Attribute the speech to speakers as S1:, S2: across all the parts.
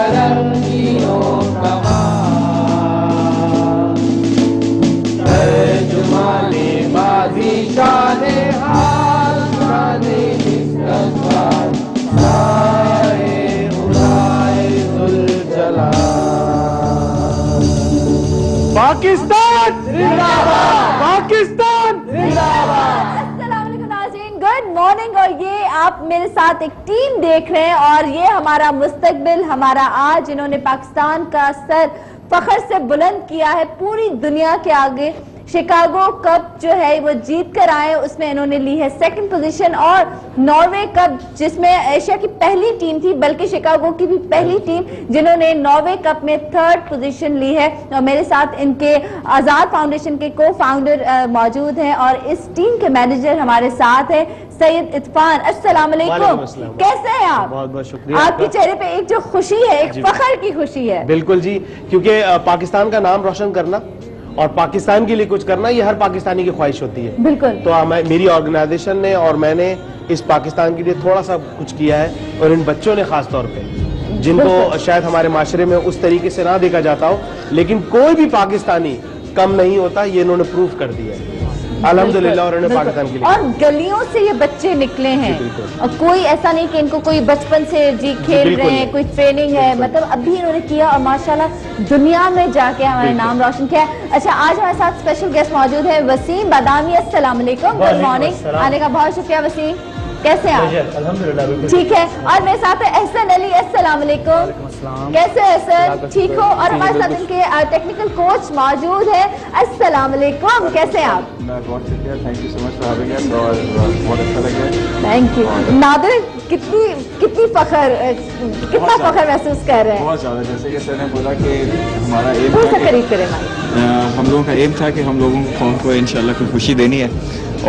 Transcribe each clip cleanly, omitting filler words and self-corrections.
S1: तरक्कियों का तर्जुमाने बाजी शाने हाल शाने इस्तक़बाल साए उड़ाए ज़ुल्जलाल।
S2: पाकिस्तान जिंदाबाद, पाकिस्तान जिंदाबाद।
S3: Good morning. और ये आप मेरे साथ एक टीम देख रहे हैं और ये हमारा मुस्तकबिल, हमारा आज इन्होंने पाकिस्तान का सर फख्र से बुलंद किया है पूरी दुनिया के आगे। शिकागो कप जो है वो जीत कर आए, उसमें इन्होंने ली है सेकंड पोजीशन। और नॉर्वे कप जिसमें एशिया की पहली टीम थी, बल्कि शिकागो की भी पहली टीम जिन्होंने नॉर्वे कप में थर्ड पोजीशन ली है। और मेरे साथ इनके आजाद फाउंडेशन के को फाउंडर मौजूद हैं और इस टीम के मैनेजर हमारे साथ है सैयद इरफान। अस्सलाम वालेकुम, कैसे हैं आप?
S2: बहुत बहुत शुक्रिया।
S3: आपके चेहरे पे एक जो खुशी है, एक फख्र की खुशी है।
S2: बिल्कुल जी, क्योंकि पाकिस्तान का नाम रोशन करना और पाकिस्तान के लिए कुछ करना ये हर पाकिस्तानी की ख्वाहिश होती है।
S3: बिल्कुल।
S2: तो मेरी ऑर्गेनाइजेशन ने और मैंने इस पाकिस्तान के लिए थोड़ा सा कुछ किया है और इन बच्चों ने खास तौर पे, जिनको शायद हमारे माशरे में उस तरीके से ना देखा जाता हो, लेकिन कोई भी पाकिस्तानी कम नहीं होता, ये इन्होंने प्रूफ कर दिया है अल्हम्दुलिल्लाह। और इन्होंने पाकिस्तान के लिए
S3: और गलियों से ये बच्चे निकले हैं और कोई ऐसा नहीं कि इनको कोई बचपन से जी खेल रहे हैं, कोई ट्रेनिंग है, मतलब अभी इन्होंने किया और माशाल्लाह दुनिया में जाके हमारा नाम रोशन किया। अच्छा, आज हमारे साथ स्पेशल गेस्ट मौजूद है वसीम बादामी। अस्सलाम वालेकुम, गुड मॉर्निंग। आने का बहुत शुक्रिया वसीम, कैसे हैं आप?
S4: अल्हम्दुलिल्लाह
S3: ठीक है। और मेरे साथ है एहसन अली। अस्सलाम वालेकुम, कैसे हैं सर? ठीक हो? और हमारे साथ इनके टेक्निकल कोच मौजूद है। अस्सलाम वालेकुम, कैसे हैं आप?
S4: बहुत शुक्रिया, thank you so much for having us और बहुत अच्छा लगा।
S3: Thank you. नादिर, कितनी फख्र, कितना फख्र महसूस कर रहे हैं?
S4: बहुत ज्यादा, जैसे कि सर ने बोला कि हमारा एम
S3: थोड़ा सा करीब करें भाई।
S4: हम लोगों का एम था कि हम लोगों कौम को इंशाल्लाह कुछ खुशी देनी है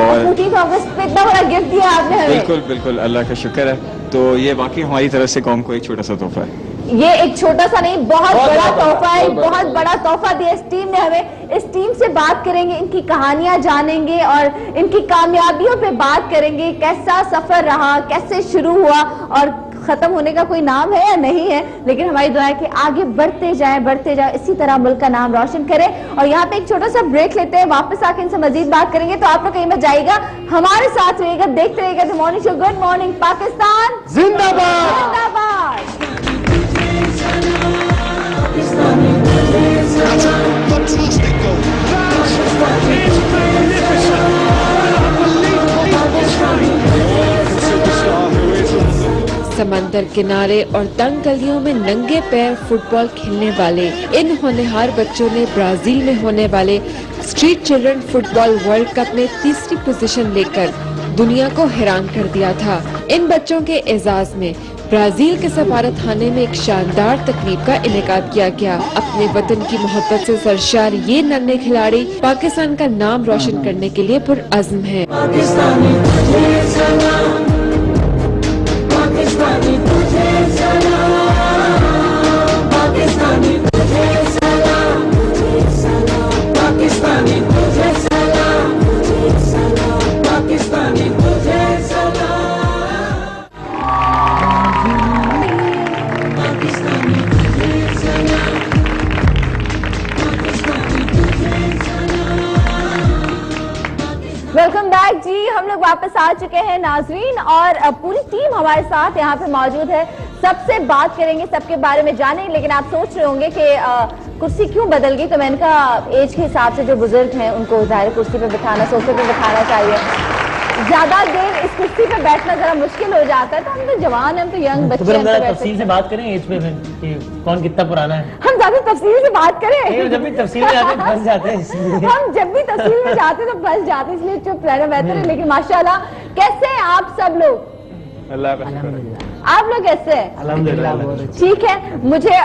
S4: और
S3: इतना बड़ा गिफ्ट दिया आपने हमें।
S4: बिल्कुल बिल्कुल, अल्लाह का शुक्र है। तो ये वाकई हमारी तरफ से कौम को एक छोटा सा तोहफा है।
S3: ये एक छोटा सा नहीं, बहुत बड़ा तोहफा है, बहुत बड़ा तोहफा दिया इस टीम ने हमें। इस टीम से बात करेंगे, इनकी कहानियां जानेंगे और इनकी कामयाबियों पे बात करेंगे। कैसा सफर रहा, कैसे शुरू हुआ और खत्म होने का कोई नाम है या नहीं है, लेकिन हमारी दुआ है कि आगे बढ़ते जाए, इसी तरह मुल्क का नाम रोशन करें। और यहाँ पे एक छोटा सा ब्रेक लेते हैं, वापस आके इनसे मजीद बात करेंगे। तो आप लोग कहीं मत जाइएगा, हमारे साथ रहिएगा, देखते रहिएगा the morning show. Good morning Pakistan
S2: जिंदाबाद,
S3: जिंदाबाद।
S5: समंदर किनारे और तंग गलियों में नंगे पैर फुटबॉल खेलने वाले इन होनहार बच्चों ने ब्राजील में होने वाले street children football world cup में तीसरी पोजीशन लेकर दुनिया को हैरान कर दिया था। इन बच्चों के एजाज में ब्राजील के सफारत खाने में एक शानदार तकरीब का इनेकाद किया गया। अपने वतन की मोहब्बत से सरशार ये नन्हे खिलाड़ी पाकिस्तान का नाम रोशन करने के लिए पुरअज़्म है।
S3: वेलकम बैक जी, हम लोग वापस आ चुके हैं नाजरीन और पूरी टीम हमारे साथ यहाँ पे मौजूद है। सबसे बात करेंगे, सबके बारे में जानेंगे। लेकिन आप सोच रहे होंगे कि कुर्सी क्यों बदल गई, तो मैंने कहा एज के हिसाब से जो बुजुर्ग हैं उनको जाहिर कुर्सी पे बिठाना, सोफे पे बिठाना चाहिए। ज्यादा देर इस कुर्सी पे बैठना जरा मुश्किल हो जाता है, तो हम तो जवान हैं, हम तो यंग बच्चे हैं।
S6: तफसील से बात करें एज पे कि कौन कितना पुराना है।
S3: हम ज्यादा तफसील से बात करें,
S6: जब भी तफसील में जाते हैं फंस जाते हैं।
S3: हम जब भी तफसील में जाते हैं तो फंस जाते हैं, इसलिए चुप रहना बेहतर है। लेकिन माशाल्लाह, कैसे हैं आप सब लोग?
S2: अल्लाह का शुक्र है।
S3: आप लोग कैसे हैं?
S6: अल्हम्दुलिल्लाह।
S3: ठीक है, मुझे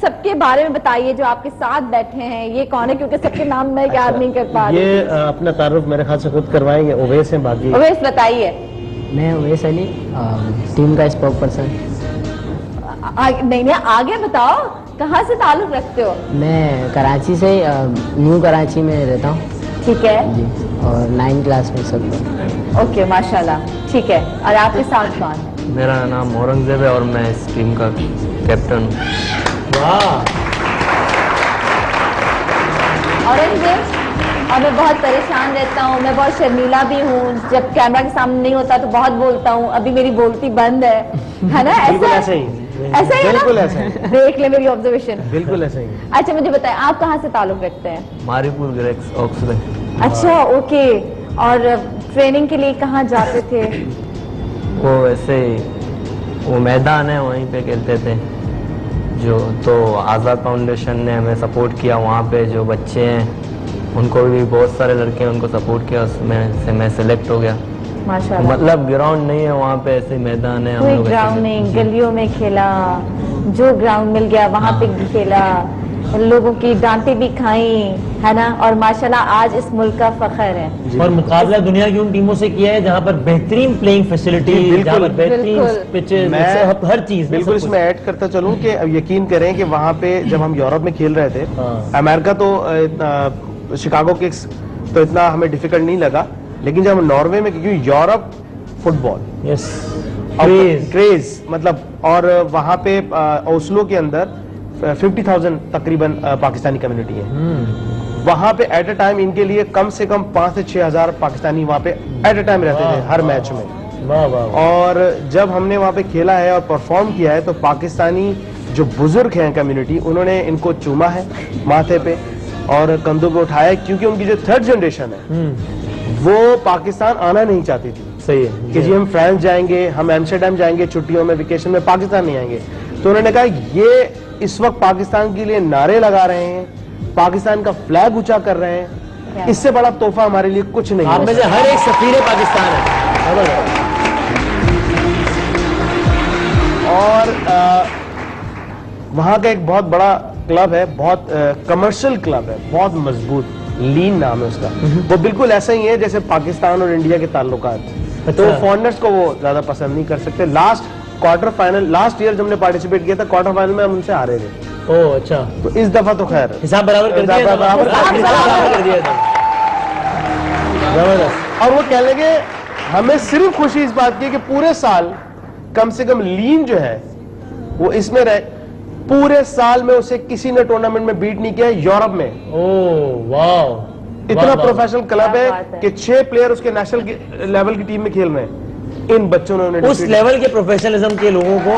S3: सबके बारे में बताइए जो आपके साथ बैठे हैं। ये कौन है, क्योंकि सबके नाम मैं याद नहीं कर पा रही।
S6: ये अपना तारुफ मेरे ख्याल से खुद करवाएंगे। ओवैस हैं बाकी।
S3: ओवैस बताइए।
S7: मैं ओवैस अली, टीम का स्पोक पर्सन।
S3: नहीं, आगे बताओ, कहाँ से ताल्लुक रखते हो?
S7: मैं कराची से, न्यू कराची में रहता हूँ।
S3: ठीक है
S7: जी, और 9th क्लास में सब लोग।
S3: ओके, माशाल्लाह, ठीक है। और आपके साथ कौन है?
S8: मेरा नाम औरंगजेब है और मैं इस टीम का कैप्टन हूँ।
S6: वाह।
S3: औरंगजेब, और मैं बहुत परेशान रहता हूँ, मैं बहुत शर्मीला भी हूँ, जब कैमरा के सामने नहीं होता तो बहुत बोलता हूँ, अभी मेरी बोलती बंद है ना?
S2: बिल्कुल
S3: ऐसा
S2: ऐसा ही,
S3: ऐसा ही है ना?
S2: बिल्कुल ऐसा ही,
S3: देख ले मेरी ऑब्जर्वेशन।
S2: बिल्कुल ऐसा ही।
S3: अच्छा मुझे बताएं, आप कहाँ से ताल्लुक रखते हैं?
S8: Mauripur grex Oxley.
S3: अच्छा ओके, और ट्रेनिंग के लिए कहाँ जाते थे?
S8: वो वैसे वो मैदान है वहीं पे खेलते थे जो, तो आज़ाद फाउंडेशन ने हमें सपोर्ट किया, वहाँ पे जो बच्चे हैं उनको भी बहुत सारे लड़के हैं उनको सपोर्ट किया, उसमें से मैं सिलेक्ट हो गया।
S3: माशाल्लाह।
S8: मतलब ग्राउंड नहीं है वहाँ पे, ऐसे मैदान है, हम
S3: कोई
S8: लोग ऐसे
S3: ग्राउंड
S8: खेलते
S3: नहीं,
S8: हैं।
S3: गलियों में खेला, जो ग्राउंड मिल गया वहाँ पे खेला, लोगों की डांटे भी खाई, है ना? और माशाल्लाह आज इस मुल्क का फख्र है।
S6: और मुकाबला दुनिया की उन टीमों से किया है जहाँ पर बेहतरीन प्लेइंग फैसिलिटी, जहाँ पर बेहतरीन
S3: बिल्कुल।
S6: पिचेस,
S2: मैं
S6: हर चीज
S2: बिल्कुल इसमें ऐड करता चलूं कि अब यकीन करें कि वहाँ पे जब हम यूरोप में खेल रहे थे, अमेरिका तो शिकागो किक्स तो इतना हमें डिफिकल्ट नहीं लगा, लेकिन जब हम नॉर्वे में, क्योंकि यूरोप फुटबॉल
S6: यस
S2: क्रेज मतलब, और वहाँ पे ओस्लो के अंदर 50,000 तकरीबन पाकिस्तानी कम्युनिटी है। वहाँ पे एट अ टाइम इनके लिए कम से कम 5 से 6 हजार पाकिस्तानी वहाँ पे एट अ टाइम रहते थे हर मैच में।
S6: वाह वाह।
S2: और जब हमने वहाँ पे खेला है और परफॉर्म किया है तो पाकिस्तानी जो बुजुर्ग हैं कम्युनिटी, उन्होंने इनको चूमा है माथे पे और कंधों पे उठाया, क्योंकि उनकी जो थर्ड जनरेशन है वो पाकिस्तान आना नहीं चाहती थी।
S6: सही है
S2: कि जी हम फ्रांस जाएंगे, हम एम्स्टर्डम जाएंगे छुट्टियों में, वेकेशन में, पाकिस्तान नहीं आएंगे। तो उन्होंने कहा ये इस वक्त पाकिस्तान के लिए नारे लगा रहे हैं, पाकिस्तान का फ्लैग ऊंचा कर रहे हैं, इससे बड़ा तोहफा हमारे लिए कुछ नहीं
S6: आप में से हर एक सफीर पाकिस्तान है।
S2: और वहाँ का एक बहुत बड़ा क्लब है, बहुत कमर्शियल क्लब है, बहुत मजबूत, लीन नाम है उसका। वो बिल्कुल ऐसा ही है जैसे पाकिस्तान और इंडिया के ताल्लुकात। तो फॉरेनर्स को वो ज्यादा पसंद नहीं कर सकते। Last quarter final, last year जब हमने पार्टिसिपेट किया था, क्वार्टर फाइनल में हम उनसे हारे थे।
S6: ओह अच्छा।
S2: तो इस दफा तो खैर
S6: हिसाब बराबर कर दिया,
S2: बराबर
S6: कर दिया था। जबरदस्त।
S2: और वो कह लगे हमें सिर्फ खुशी इस बात की है कि पूरे साल कम से कम लीन जो है वो इसमें रहे, पूरे साल में उसे किसी ने टूर्नामेंट में बीट नहीं किया यूरोप में।
S6: ओह वाह।
S2: इतना प्रोफेशनल क्लब
S3: क्या
S2: है
S3: बात है।
S2: कि 6 प्लेयर उसके नेशनल लेवल की टीम में खेल रहे हैं। इन बच्चों ने उन्हें
S6: उस लेवल के प्रोफेशनलिज्म के लोगों को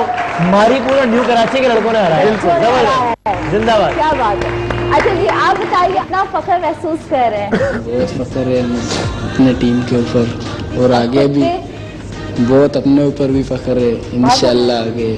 S6: मारीपुर और न्यू कराची के लड़कों ने हराया। जबरदस्त, जिंदाबाद।
S3: क्या बात है। अच्छा जी आप बताइए, अपना फख्र महसूस कर रहे हैं?
S9: बहुत फख्र है अपने टीम के ऊपर, और आगे भी बहुत अपने ऊपर भी फख्र है इंशाल्लाह। आगे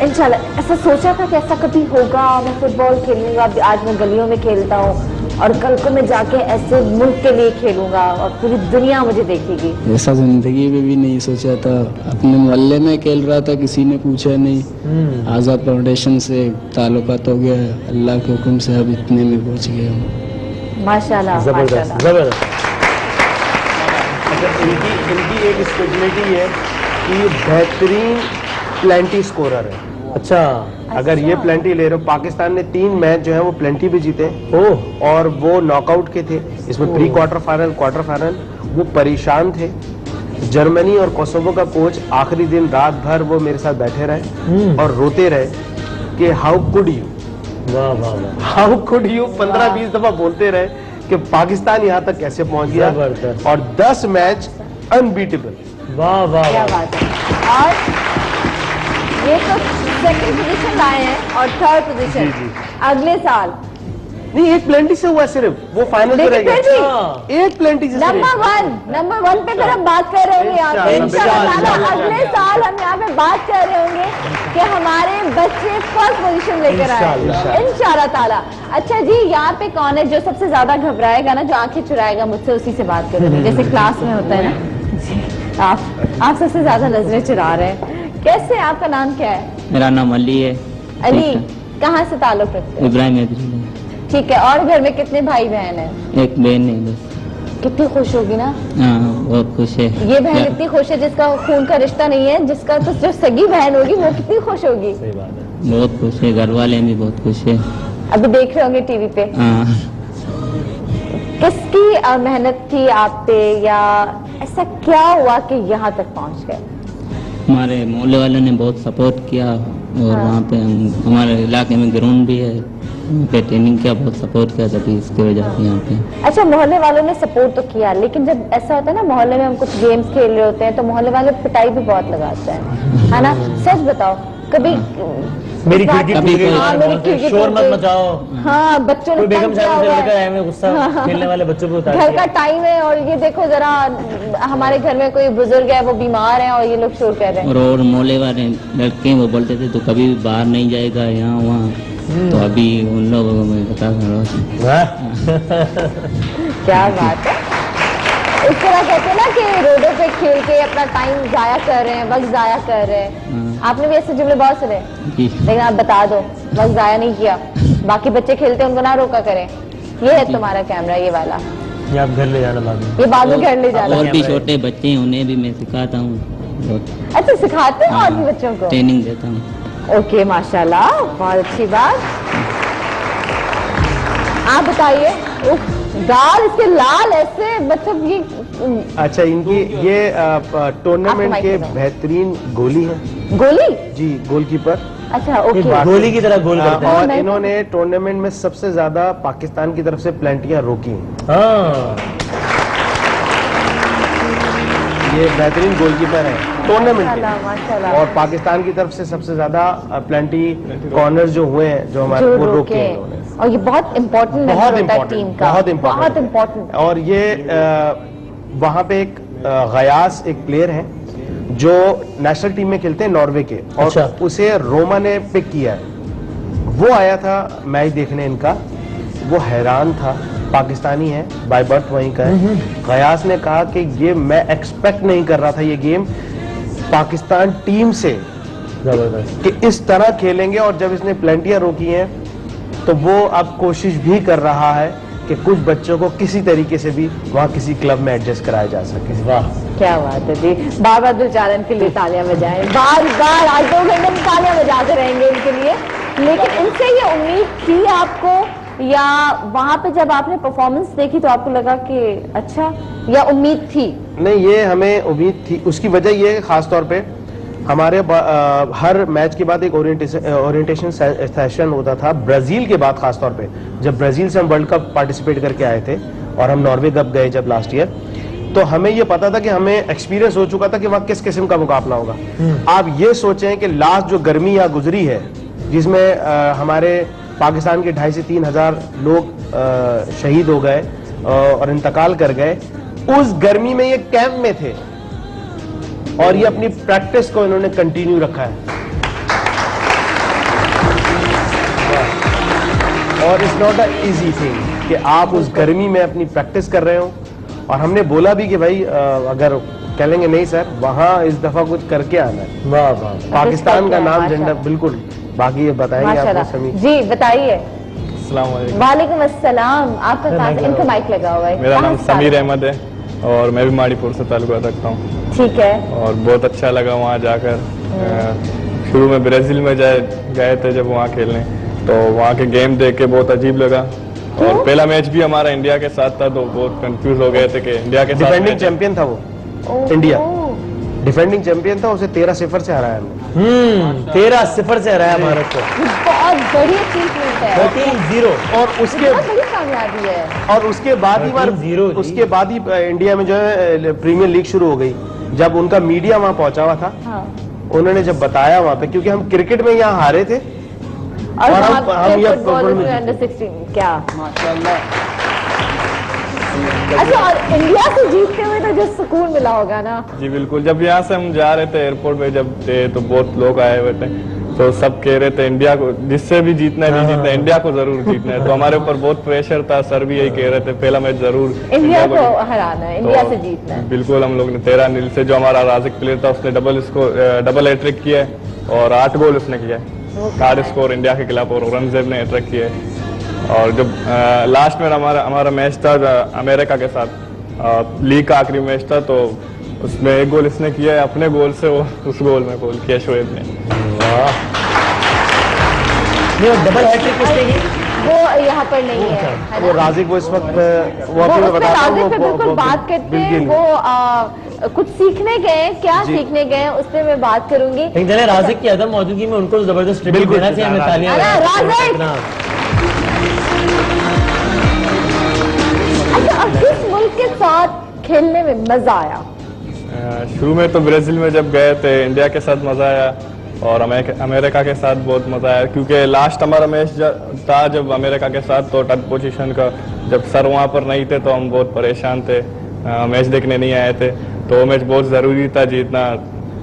S3: इंशाल्लाह। ऐसा सोचा था कि ऐसा कभी होगा, मैं फुटबॉल खेलूंगा, आज मैं गलियों में खेलता हूँ और कल को मैं जाके ऐसे मुल्क के लिए खेलूंगा और पूरी दुनिया मुझे देखेगी?
S9: ऐसा जिंदगी में भी नहीं सोचा था। अपने मोहल्ले में खेल रहा था, किसी ने पूछा नहीं। आज़ाद फाउंडेशन से ताल्लुकात हो गया, अल्लाह के हुक्म से अब इतने में पहुंच गया हूँ।
S3: माशाल्लाह
S6: जबरदस्त
S3: माशाल्लाह।
S6: जबरदस्त।
S2: इनकी एक स्पेशलिटी है कि बेहतरीन प्लेंटी स्कोरर है।
S6: अच्छा।
S2: अगर ये प्लेंटी ले रहे हो, पाकिस्तान ने 3 मैच जो है वो प्लेंटी भी जीते और वो नॉकआउट के थे। इसमें pre quarter final, quarter final वो परेशान थे। जर्मनी और कोसोवो का कोच आखिरी दिन रात भर वो मेरे साथ बैठे रहे और रोते रहे कि हाउ कुड यू,
S6: वाह वाह वाह।
S2: हाउ कुड यू 15-20 दफा बोलते रहे कि पाकिस्तान यहाँ तक कैसे पहुंच गया।
S6: जबरदस्त।
S2: और 10 मैच अनबीटेबल।
S6: वाह वाह
S3: क्या
S6: वाह।
S3: बात है। और ये तो सेकंड पोजीशन लाए हैं और थर्ड पोजीशन अगले साल।
S2: नहीं, एक प्लेंटी से हुआ सिर्फ, वो फाइनल में रह
S3: लेकिन फिर
S2: गया।
S3: भी
S2: एक प्लेंटी से
S3: नंबर वन पे फिर हम बात कर रहे होंगे यहाँ पे इंशाल्लाह। अगले साल हम यहाँ पे बात कर रहे होंगे कि हमारे बच्चे फर्स्ट पोजीशन लेकर आए इंशाल्लाह ताला। अच्छा जी, यहाँ पे कौन है जो सबसे ज्यादा घबराएगा ना, जो आंखें चुराएगा मुझसे, उसी से बात करूंगी। जैसे क्लास में होता है ना जी, आप सबसे ज्यादा नजरें चुरा रहे हैं। कैसे, आपका नाम क्या है?
S10: मेरा नाम अली है।
S3: अली, कहाँ से ताल्लुक रखते हैं?
S10: इब्राहिम हैदरी।
S3: ठीक है। और घर में कितने भाई बहन हैं?
S10: एक बहन है बस।
S3: कितनी खुश होगी ना?
S10: हाँ बहुत खुश है।
S3: ये बहन इतनी खुश है जिसका खून का रिश्ता नहीं है, जिसका तो जो सगी बहन होगी वो कितनी खुश होगी।
S6: सही बात है।
S10: बहुत खुश है, घर वाले भी बहुत खुश है।
S3: अभी देख रहे होंगे टीवी पे।
S10: हाँ।
S3: किसकी मेहनत थी आप पे, या ऐसा क्या हुआ कि यहाँ तक पहुँच गए?
S10: हमारे मोहल्ले वालों ने बहुत सपोर्ट किया और वहाँ पे हमारे इलाके में ग्राउंड भी है, वहाँ पे ट्रेनिंग किया, बहुत सपोर्ट किया, तभी इसकी वजह से यहाँ पे।
S3: अच्छा, मोहल्ले वालों ने सपोर्ट तो किया, लेकिन जब ऐसा होता है ना मोहल्ले में हम कुछ गेम्स खेल रहे होते हैं तो मोहल्ले वाले पिटाई भी बहुत लगाते हैं, है ना? सच बताओ, कभी
S6: मेरी खिड़की टूट गई,
S3: हाँ, मेरी खिड़की
S6: शोर
S3: टूट
S6: मत
S3: गई।
S6: मचाओ,
S3: हाँ, बच्चों ने
S6: कोई बेगम
S3: तंग किया
S6: साहब से
S3: हुआ है।
S6: लेकर आए में गुस्सा खेलने वाले बच्चों पे उतार
S3: घर का
S6: दिया।
S3: टाइम है और ये देखो जरा, हमारे घर में कोई बुजुर्ग है वो बीमार है और ये लोग शोर कर रहे हैं।
S10: और मोहल्ले वाले लड़के वो बोलते थे तो कभी भी बाहर नहीं जाएगा यहाँ वहाँ, तो अभी उन लोगों को मैं बता
S3: क्या बात है। इस तरह कहते हैं ना कि रोडों पे खेल के अपना टाइम जाया कर रहे हैं, वक्त जाया कर रहे हैं। आपने भी ऐसे जुमले बहुत सुने, लेकिन आप बता दो वक्त जाया नहीं किया, बाकी बच्चे खेलते हैं उनको ना रोका करें। ये है तुम्हारा कैमरा, ये वाला,
S6: ये आप घर ले जाना बाद में,
S3: ये बाद में घर ले जाना।
S10: और भी छोटे बच्चे हैं उन्हें भी मैं सिखाता हूँ,
S3: अच्छा, सिखाते हो और भी बच्चों को?
S10: ट्रेनिंग देता हूँ।
S3: ओके, माशाल्लाह, बहुत अच्छी बात। आप बताइए। दाल इसके लाल ऐसे, मतलब ये
S2: अच्छा, इनकी ये टूर्नामेंट
S3: आपको
S2: के
S3: माइक
S2: बेहतरीन गोली हैं
S3: गोली।
S2: जी, गोलकीपर।
S3: अच्छा, ओके।
S6: गोली की तरह गोल करते हैं।
S2: और इन्होंने टूर्नामेंट में सबसे ज्यादा पाकिस्तान की तरफ से प्लेंटियां रोकी हैं।
S6: हाँ,
S2: ये बेहतरीन गोलकीपर है टूर्नामेंट
S3: माशाल्लाह,
S2: के,
S3: माशाल्लाह।
S2: और पाकिस्तान की तरफ से सबसे ज्यादा प्लेंटी कॉर्नर जो हुए हैं, जो हमारे
S3: जो
S2: वो रोके
S3: रोके
S2: हैं
S3: हैं।
S2: इन्होंने।
S3: और ये बहुत इम्पोर्टेंट
S2: बहुत
S3: होता है
S2: इम्पोर्टेंट,
S3: टीम का,
S2: बहुत इम्पोर्टेंट,
S3: बहुत इम्पोर्टेंट।
S2: और ये वहाँ पे एक गयास एक प्लेयर है जो नेशनल टीम में खेलते हैं नॉर्वे के, और
S6: अच्छा।
S2: उसे रोमा ने पिक किया है। वो आया था मैच देखने इनका, वो हैरान था, पाकिस्तानी है, बाय बर्थ वहीं का है। गयास ने कहा कि ये मैं एक्सपेक्ट नहीं कर रहा था ये गेम पाकिस्तान टीम से
S6: जबरदस्त।
S2: कि इस तरह खेलेंगे, और जब इसने प्लेंटियां रोकी हैं तो वो अब कोशिश भी कर रहा है कि कुछ बच्चों को किसी तरीके से भी वहाँ किसी क्लब में एडजस्ट कराया जा सके।
S6: वाह,
S3: क्या बात है जी, बार बार दिलचालन के लिए तालियां बजाएं, बार बार आज 2 घंटे में तालियां बजाते रहेंगे इनके लिए। लेकिन इनसे ये उम्मीद थी आपको, या वहां पे जब आपने परफॉर्मेंस देखी तो आपको लगा कि अच्छा, या उम्मीद थी?
S2: नहीं, ये हमें उम्मीद थी। उसकी वजह ये है, खास तौर पे हमारे हर मैच के बाद एक ओरिएंटेशन सेशन होता था, ब्राजील के बाद खास तौर पे, जब ब्राजील से हम वर्ल्ड कप पार्टिसिपेट करके आए थे और हम नॉर्वे कप गए जब लास्ट ईयर, तो हमें ये पता था कि हमें एक्सपीरियंस हो चुका था कि वहाँ किस किस्म का मुकाबला होगा। आप ये सोचें कि लास्ट जो गर्मी यहाँ गुजरी है, जिसमें हमारे पाकिस्तान के 2,500 से 3,000 लोग शहीद हो गए और इंतकाल कर गए, उस गर्मी में ये कैंप में थे और ये अपनी प्रैक्टिस को इन्होंने कंटिन्यू रखा है। और it's not a easy thing कि आप उस गर्मी में अपनी प्रैक्टिस कर रहे हो। और हमने बोला भी कि भाई अगर कहेंगे नहीं सर, वहाँ इस दफा कुछ करके आना है।
S6: वाह वाह,
S2: पाकिस्तान का नाम झंडा, बिल्कुल। बाकी ये बताएंगे आपको
S3: माशाल्लाह
S2: समी।
S3: जी, बताइए।
S4: अस्सलाम वालेकुम।
S3: वालेकुम अस्सलाम। आपका कहाँ से? इनका माइक लगा हुआ है।
S4: मेरा
S3: कहाँ
S4: नाम
S3: से
S4: समीर
S3: ताल्लुक?
S4: अहमद है और मैं भी माड़ीपुर से ताल्लुक़ रखता हूँ,
S3: ठीक है।
S4: और बहुत अच्छा लगा वहाँ जाकर। शुरू में ब्राज़ील में गए थे जब वहाँ खेलने, तो वहाँ के गेम देख के बहुत अजीब लगा। और पहला मैच भी हमारा इंडिया के साथ था, तो बहुत कंफ्यूज हो गए थे कि इंडिया के साथ
S2: डिफेंडिंग
S4: मैच-
S2: चैंपियन था वो, इंडिया डिफेंडिंग चैंपियन था, उसे 13-0 से हराया हमने।
S6: 13-0 से हराया भारत को,
S3: ये बहुत बड़ी अचीवमेंट है,
S6: 13-0।
S2: और उसके
S3: बहुत बड़ी कामयाबी है।
S2: और उसके बाद ही
S6: 13-0 जी।
S2: उसके बाद ही इंडिया में जो है प्रीमियर लीग शुरू हो गई। जब उनका मीडिया वहाँ पहुंचा हुआ था,
S3: हाँ।
S2: उन्होंने जब बताया वहाँ पे, क्योंकि हम क्रिकेट में यहाँ हारे थे
S3: और
S2: और
S3: वहाँ
S2: हम
S3: पे
S2: ये
S3: फुटबॉल
S2: फुटबॉल में
S3: में
S2: जीते।
S3: अंडर 16 क्या माशाल्लाह। अच्छा, और इंडिया से जीतते हुए तो जो सुकून मिला होगा ना।
S4: जी बिल्कुल। जब यहाँ से हम जा रहे थे एयरपोर्ट पे जब थे, तो बहुत लोग आए हुए थे, तो सब कह रहे थे इंडिया को जिससे भी जीतना है, नहीं जीतना है, इंडिया को जरूर जीतना है। तो हमारे ऊपर बहुत प्रेशर था, सर भी यही कह रहे थे पहला मैच जरूर
S3: इंडिया को हराना है, इंडिया से जीतना है।
S4: बिल्कुल। हम लोग ने 13-0 से, जो हमारा राजिक प्लेयर था उसने डबल हैट्रिक किया है और 8 गोल उसने किया है, 8 स्कोर इंडिया के खिलाफ, और औरंगजेब ने हैट्रिक किया है। और जब लास्ट में हमारा मैच था अमेरिका के साथ, लीग का आखिरी मैच था, तो उसमें 1 गोल इसने किया है अपने गोल से, वो उस गोल में गोल किया शोएब ने।
S6: डबल हैट्रिक किसने की?
S3: वो यहाँ पर नहीं है, है
S2: वो
S3: ना?
S2: राजिक वो इस वक्त वो
S3: वो
S2: अभी मैं
S3: उसमें
S2: बताता हूँ
S3: राजिक पे बिल्कुल बात करते हैं, वो कुछ सीखने गए हैं, क्या सीखने गए हैं उस पर मैं बात करूंगी।
S6: लेकिन चले राजिक की अदम मौजूदगी में उनको जबरदस्त ट्रिब्यूट
S2: बिल्कुल,
S6: देना चाहिए, हमें तालियां
S3: अरे, राजिक!
S6: इतना
S3: अच्छा, अब किस मुल्क के साथ खेलने में मजा आया?
S4: शुरू में तो ब्राजील में जब गए थे इंडिया के साथ मज़ा आया, और अमेरिका के साथ बहुत मज़ा आया, क्योंकि लास्ट हमारा मैच था जब अमेरिका के साथ, तो टग पोजीशन का जब सर वहाँ पर नहीं थे तो हम बहुत परेशान थे, मैच देखने नहीं आए थे, तो वो मैच बहुत ज़रूरी था जीतना।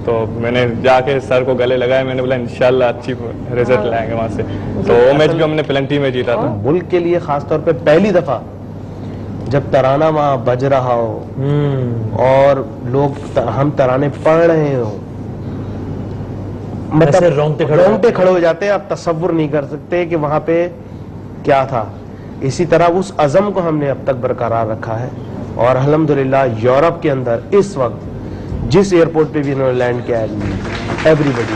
S4: तो मैंने जाके सर को गले लगाया, मैंने बोला इंशाल्लाह अच्छी रिजल्ट लाएंगे वहाँ से, तो वो मैच भी हमने पेनल्टी में जीता था।
S2: मुल्क के लिए खास तौर पे पहली दफा जब तराना वहाँ बज रहा हो और लोग हम तराने पढ़ रहे हो,
S6: ऐसे रोंगटे
S2: खड़े हो जाते हैं। आप तसव्वुर नहीं कर सकते कि वहां पे क्या था। इसी तरह उस अज़म को हमने अब तक बरकरार रखा है, और अल्हम्दुलिल्लाह यूरोप के अंदर इस वक्त जिस एयरपोर्ट पे भी इन्होंने लैंड किया है, एवरीबॉडी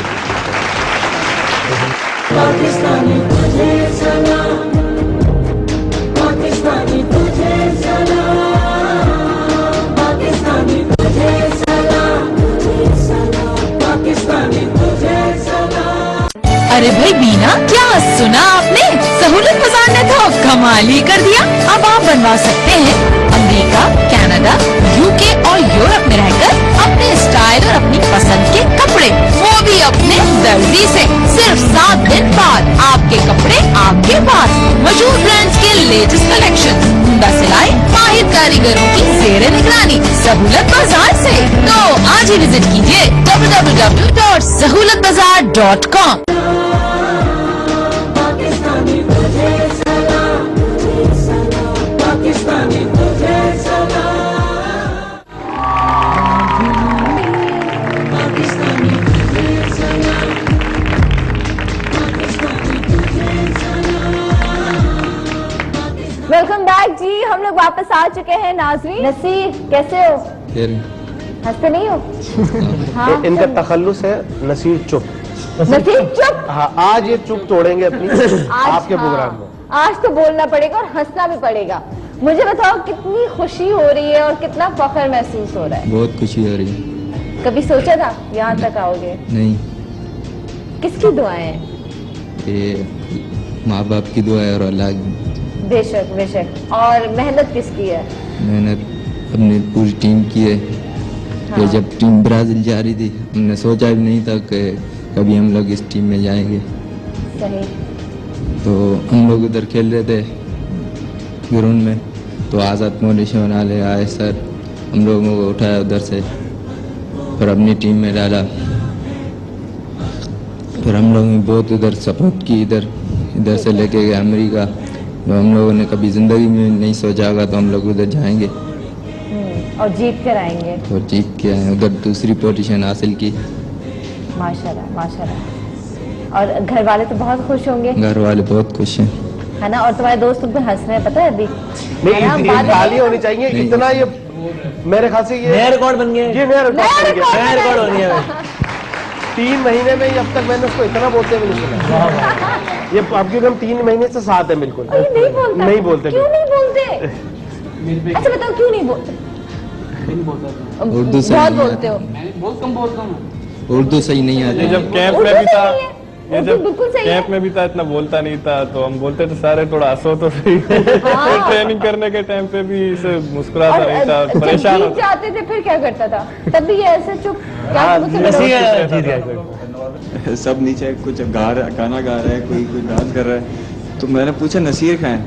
S11: अरे भाई बीना, क्या सुना आपने? सहूलत बाजार ने तो कमाल ही कर दिया। अब आप बनवा सकते हैं अमेरिका, कनाडा, यूके और यूरोप में रहकर अपने स्टाइल और अपनी पसंद के कपड़े, वो भी अपने दर्जी से। सिर्फ 7 दिन बाद आपके कपड़े आपके पास। मशहूर ब्रांड्स के लेटेस्ट कलेक्शन, उम्दा सिलाई, माहिर कारीगरों की ज़ेरे निगरानी, सहूलत बाजार से। तो आज ही विजिट कीजिए www.सहूलतबाजार.com।
S3: वेलकम बैक जी, हम लोग वापस आ चुके हैं। नाज़रीन, नसीर कैसे हो? हंसते नहीं हो? हाँ,
S2: इनका तखल्लुस है नसीर चुप।
S3: नसीर चुप।
S2: हाँ, आज ये चुप तोड़ेंगे अपनी आपके प्रोग्राम में।
S3: आज तो बोलना पड़ेगा और हंसना भी पड़ेगा। मुझे बताओ, कितनी खुशी हो रही है और कितना फख्र महसूस हो रहा है?
S10: बहुत खुशी हो रही है।
S3: कभी सोचा था यहाँ तक आओगे?
S10: नहीं,
S3: किसकी दुआएं हैं?
S10: ये माँ बाप की दुआ है और अल्लाह की।
S3: बेशक बेशक। और मेहनत किसकी है?
S10: मेहनत अपनी पूरी टीम की है। ये जब टीम ब्राजील जा रही थी, हमने सोचा भी नहीं था कि कभी हम लोग इस टीम में जाएंगे।
S3: सही।
S10: तो हम लोग उधर खेल रहे थे ग्राउंड में, तो आज़ाद फाउंडेशन वाले आए सर, हम लोगों को उठाया उधर से, फिर अपनी टीम में डाला। फिर हम लोगों ने बहुत उधर सपोर्ट की, इधर से लेके गए अमेरिका। तो हम लोगों ने कभी ज़िंदगी में नहीं सोचा होगा तो हम लोग उधर जाएंगे
S3: और जीत कर आएंगे।
S10: और जीत के आए, उधर दूसरी पोजीशन हासिल की।
S3: माशाल्लाह माशाल्लाह। और घर वाले तो बहुत खुश होंगे?
S10: घर वाले बहुत खुश हैं,
S3: है ना? और तुम्हारे दोस्त तुम पे हंस रहे हैं, पता है अभी?
S2: नहीं, ताली होनी चाहिए। इतना ये मेरे ख्याल से ये
S6: नया रिकॉर्ड बन गया।
S2: ये नया
S6: रिकॉर्ड हो गया।
S2: 3 महीने में ही अब तक मैंने उसको इतना बोलते हुए नहीं सुना। ये अब क्योंकि हम 3 महीने से साथ है बिल्कुल।
S3: नहीं बोलते। क्यों नहीं बोलते? अच्छा बताओ, क्यों नहीं बोलते?
S10: उर्दू सही
S3: बहुत
S10: नहीं
S3: बोलते हो।
S1: बहुत कम बोलता हूँ।
S10: उर्दू सही नहीं आती।
S4: ये जब कैंप में भी था, ये जब
S3: बिल्कुल सही
S4: कैंप में भी था इतना बोलता नहीं था, तो हम बोलते थे सारे थोड़ा हंसो तो सही। ट्रेनिंग करने के टाइम पे भी इसे मुस्कुराता नहीं था, परेशान होता।
S3: जाते थे फिर क्या करता था? तब भी ये ऐसे चुप।
S12: सब नीचे कुछ गाना गा रहा है, कोई डांस कर रहा है, तो मैंने पूछा नसीर कहाँ है, तो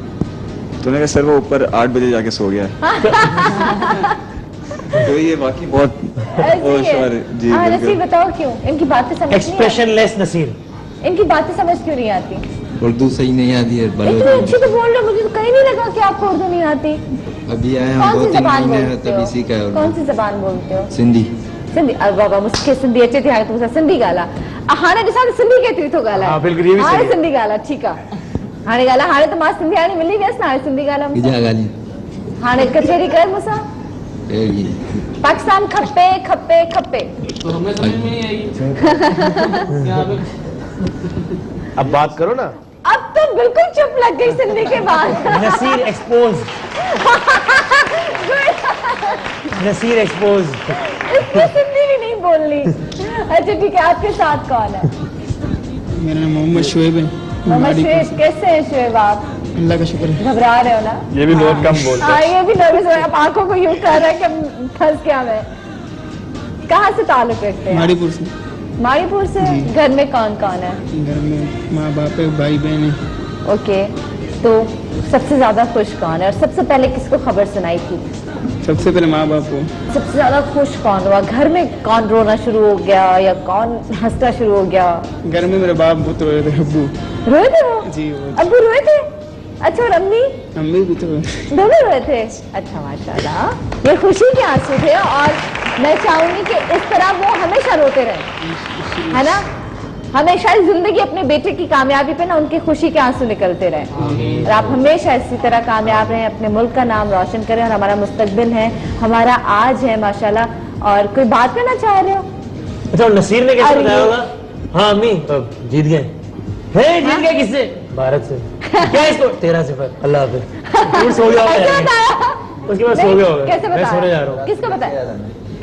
S12: उन्होंने कहा सर वो ऊपर 8 बजे जाके सो गया। तो ये वाकई बहुत जी।
S3: नसीर बताओ क्यों? इनकी बातें समझ
S6: एक्सप्रेशनलेस नसीर,
S3: इनकी बातें समझ क्यों नहीं आती?
S10: उर्दू सही नहीं आती है।
S3: इतनी अच्छी तो बोल रहे, मुझे तो कहीं नहीं लगा कि आपको उर्दू नहीं आती।
S10: अभी आए हम
S3: कौन सी
S10: 2-3
S3: जबान
S10: महीने
S3: बोलते
S10: तभी
S3: हो?
S10: सीखा है।
S3: कौन सी जबान बोलते हो?
S10: सिंधी।
S3: सिंधी? अरे बाबा, मुझे सिंधी अच्छी थी। हाँ, तुमसे सिंधी गाला हाणे ॾिसां त सिंधी केतिरी थो ॻाल्हाए।
S2: हाँ, बिल्कुल ये भी
S3: हाणे
S2: सही है।
S3: सिंधी ॻाल्हाए, ठीकु आहे। हाणे ॻाल्हाए, हाणे त मां सिंधी हाणे मिली वियसि न, हाणे सिंधी ॻाल्हाए
S10: किजा गाली
S3: हाणे कचहरी कर मूंसां। पाकिस्तान खपे खपे खपे।
S1: तो हमें समझ में नहीं आई।
S2: अब बात करो ना।
S3: अब तो बिल्कुल चुप लग गई सुनने के बाद।
S6: Naseer expose, Naseer expose.
S3: इसमें सिंधी भी नहीं बोलनी। अच्छा ठीक है, आपके साथ कौन है?
S9: मेरा नाम मोहम्मद शुएब है।
S3: मोहम्मद शुएब, कैसे हैं शुएब आप?
S9: अल्लाह का शुक्र है।
S3: घबरा रहे हो ना?
S4: ये भी बहुत कम बोलते
S3: हाँ,
S4: हैं।
S3: ये भी नर्वस हो रहा है, आप आंखों को यूं कर रहा है कि फंस गया मैं। कहाँ से ताल्लुक रखते हैं?
S9: माड़ीपुर से।
S3: माड़ीपुर से। घर में कौन कौन है?
S9: घर में माँ बाप है, भाई बहन है।
S3: ओके, तो सबसे ज्यादा खुश कौन है और सबसे पहले किसको खबर सुनाई थी?
S9: सबसे पहले माँ बाप को।
S3: सबसे ज्यादा खुश कौन हुआ? घर में कौन रोना शुरू हो गया या कौन हंसना शुरू हो गया?
S9: घर में मेरे बाप बहुत रोए थे, अब्बू।
S3: रोए थे वो?
S9: जी वो।
S3: अब्बू रोए थे? अच्छा, और अम्मी?
S9: अम्मी भी तो
S3: दोनों रोए थे। अच्छा माशाल्लाह, ये खुशी के आंसू थे और मैं चाहूंगी कि इस तरह वो हमेशा रोते रहे, है ना? हमेशा जिंदगी अपने बेटे की कामयाबी पे ना उनकी खुशी के आंसू निकलते रहे और आप हमेशा इसी तरह कामयाब रहें, अपने मुल्क का नाम रोशन करें और हमारा मुस्तकबिल है, हमारा आज है माशाल्लाह। और कोई बात करना चाह रहे हो?
S6: अच्छा, नसीर ने कैसे बताया होगा? हाँ अम्मी जीत गए। जीत गए किससे? भारत से। क्या इसको? 13-0। अल्लाह हाफिज। सो गया होगा, उसके बाद सो गया होगा।
S3: कैसे
S6: मैं सोने जा रहा हूँ।
S3: किसको बताया?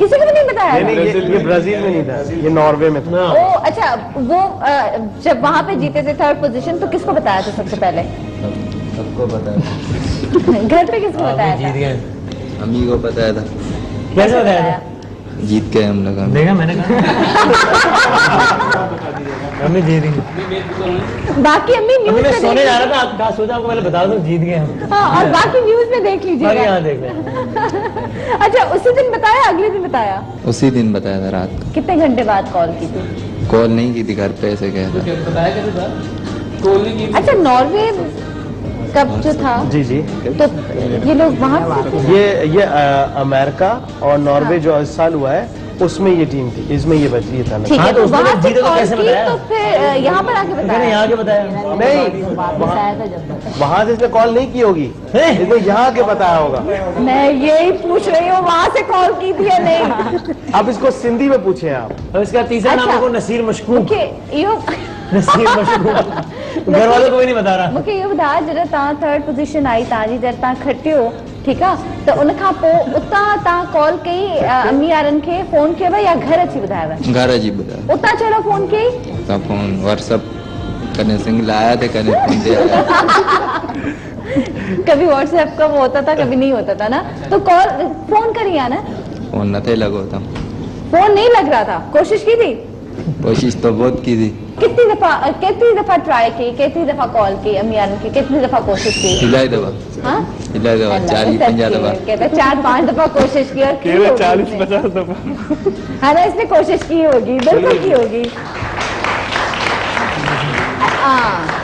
S3: किसी को भी नहीं बताया?
S2: ये ब्राजील में नहीं था, ये नॉर्वे में था।
S3: ओ अच्छा, वो जब वहाँ पे जीते थे 3rd पोजीशन, तो किसको बताया था सबसे पहले?
S10: सबको पता है।
S3: घर पे किसको बताया
S6: जीत
S3: था?
S6: गए।
S10: अम्मी को बताया था।
S6: कैसे बताया था?
S10: जीत गए हम लोग।
S6: देखा मैंने अम्मी जीत गई।
S3: बाकी अम्मी न्यूज
S6: मैं
S3: में
S6: सोने जा रहा था, आप कहा सोचा, आपको पहले बता दूं जीत गए हम।
S3: हाँ, और बाकी न्यूज में देख लीजिएगा।
S6: यहाँ देख लें।
S3: अच्छा, उसी दिन बताया अगले दिन बताया?
S10: उसी दिन बताया था रात को।
S3: कितने घंटे बाद कॉल की थी?
S10: कॉल नहीं की थी, घर पे ऐसे गया था।
S1: बताया कैसे था? कॉल नहीं की?
S3: अच्छा, नॉर्वे कब जो था?
S2: जी जी।
S3: तो ये लोग वहाँ से थे?
S2: ये अमेरिका और नॉर्वे जो इस साल हुआ है उसमें ये टीम थी, इसमें ये बची ये था ना।
S3: ठीक है,
S6: तो
S3: तो
S6: उसने
S3: वहाँ से
S6: जीते तो
S3: कॉल
S6: कैसे
S3: की
S6: बताया?
S3: तो फिर यहाँ पर आके बताया?
S6: यहाँ के बताया
S2: नहीं, वहाँ से इसने कॉल नहीं की होगी, इसने यहाँ के बताया होगा।
S3: मैं यही पूछ रही हूँ, वहाँ से कॉल की थी या नहीं?
S2: अब इसको सिंधी में पूछे आप।
S6: और इसका तीसरा नाम
S3: अच्छा।
S6: है नसीर मशकूक।
S3: ओके, यो
S6: नसीर मशकूक। घर वालों को भी नहीं बता रहा।
S3: मूंखे इहो ॿुधायो, जॾहिं तव्हां 3rd पोजीशन आई तव्हांजी, जॾहिं तव्हां खटियो, ठीकु आहे, त उनखां पोइ उतां तव्हां कॉल कई अम्मी वारनि खे, फोन कयव या घर अची ॿुधायव?
S10: घर जी बताया।
S3: उतां चलो फोन कई?
S10: तो फोन व्हाट्सएप करने सिंगल आया थे, करने फोन दे आया।
S3: कभी व्हाट्सएप का वो होता था, कभी नहीं होता था ना, तो कॉल फोन करी है ना?
S10: फोन न थे लगो था।
S3: फोन नहीं लग रहा था, कोशिश की थी?
S10: कोशिश तो बहुत की थी।
S3: कितनी दफा ट्राई की, कितनी दफा कॉल की अम्मी वारनि की, कितनी दफा कोशिश की?
S10: हिलाई दफा।
S3: हाँ,
S10: 40-50 दफा।
S3: कहता 4-5 दफा कोशिश की और की होगी
S4: 40-50 दफा।
S3: है ना, इसने कोशिश की होगी, बिल्कुल की होगी।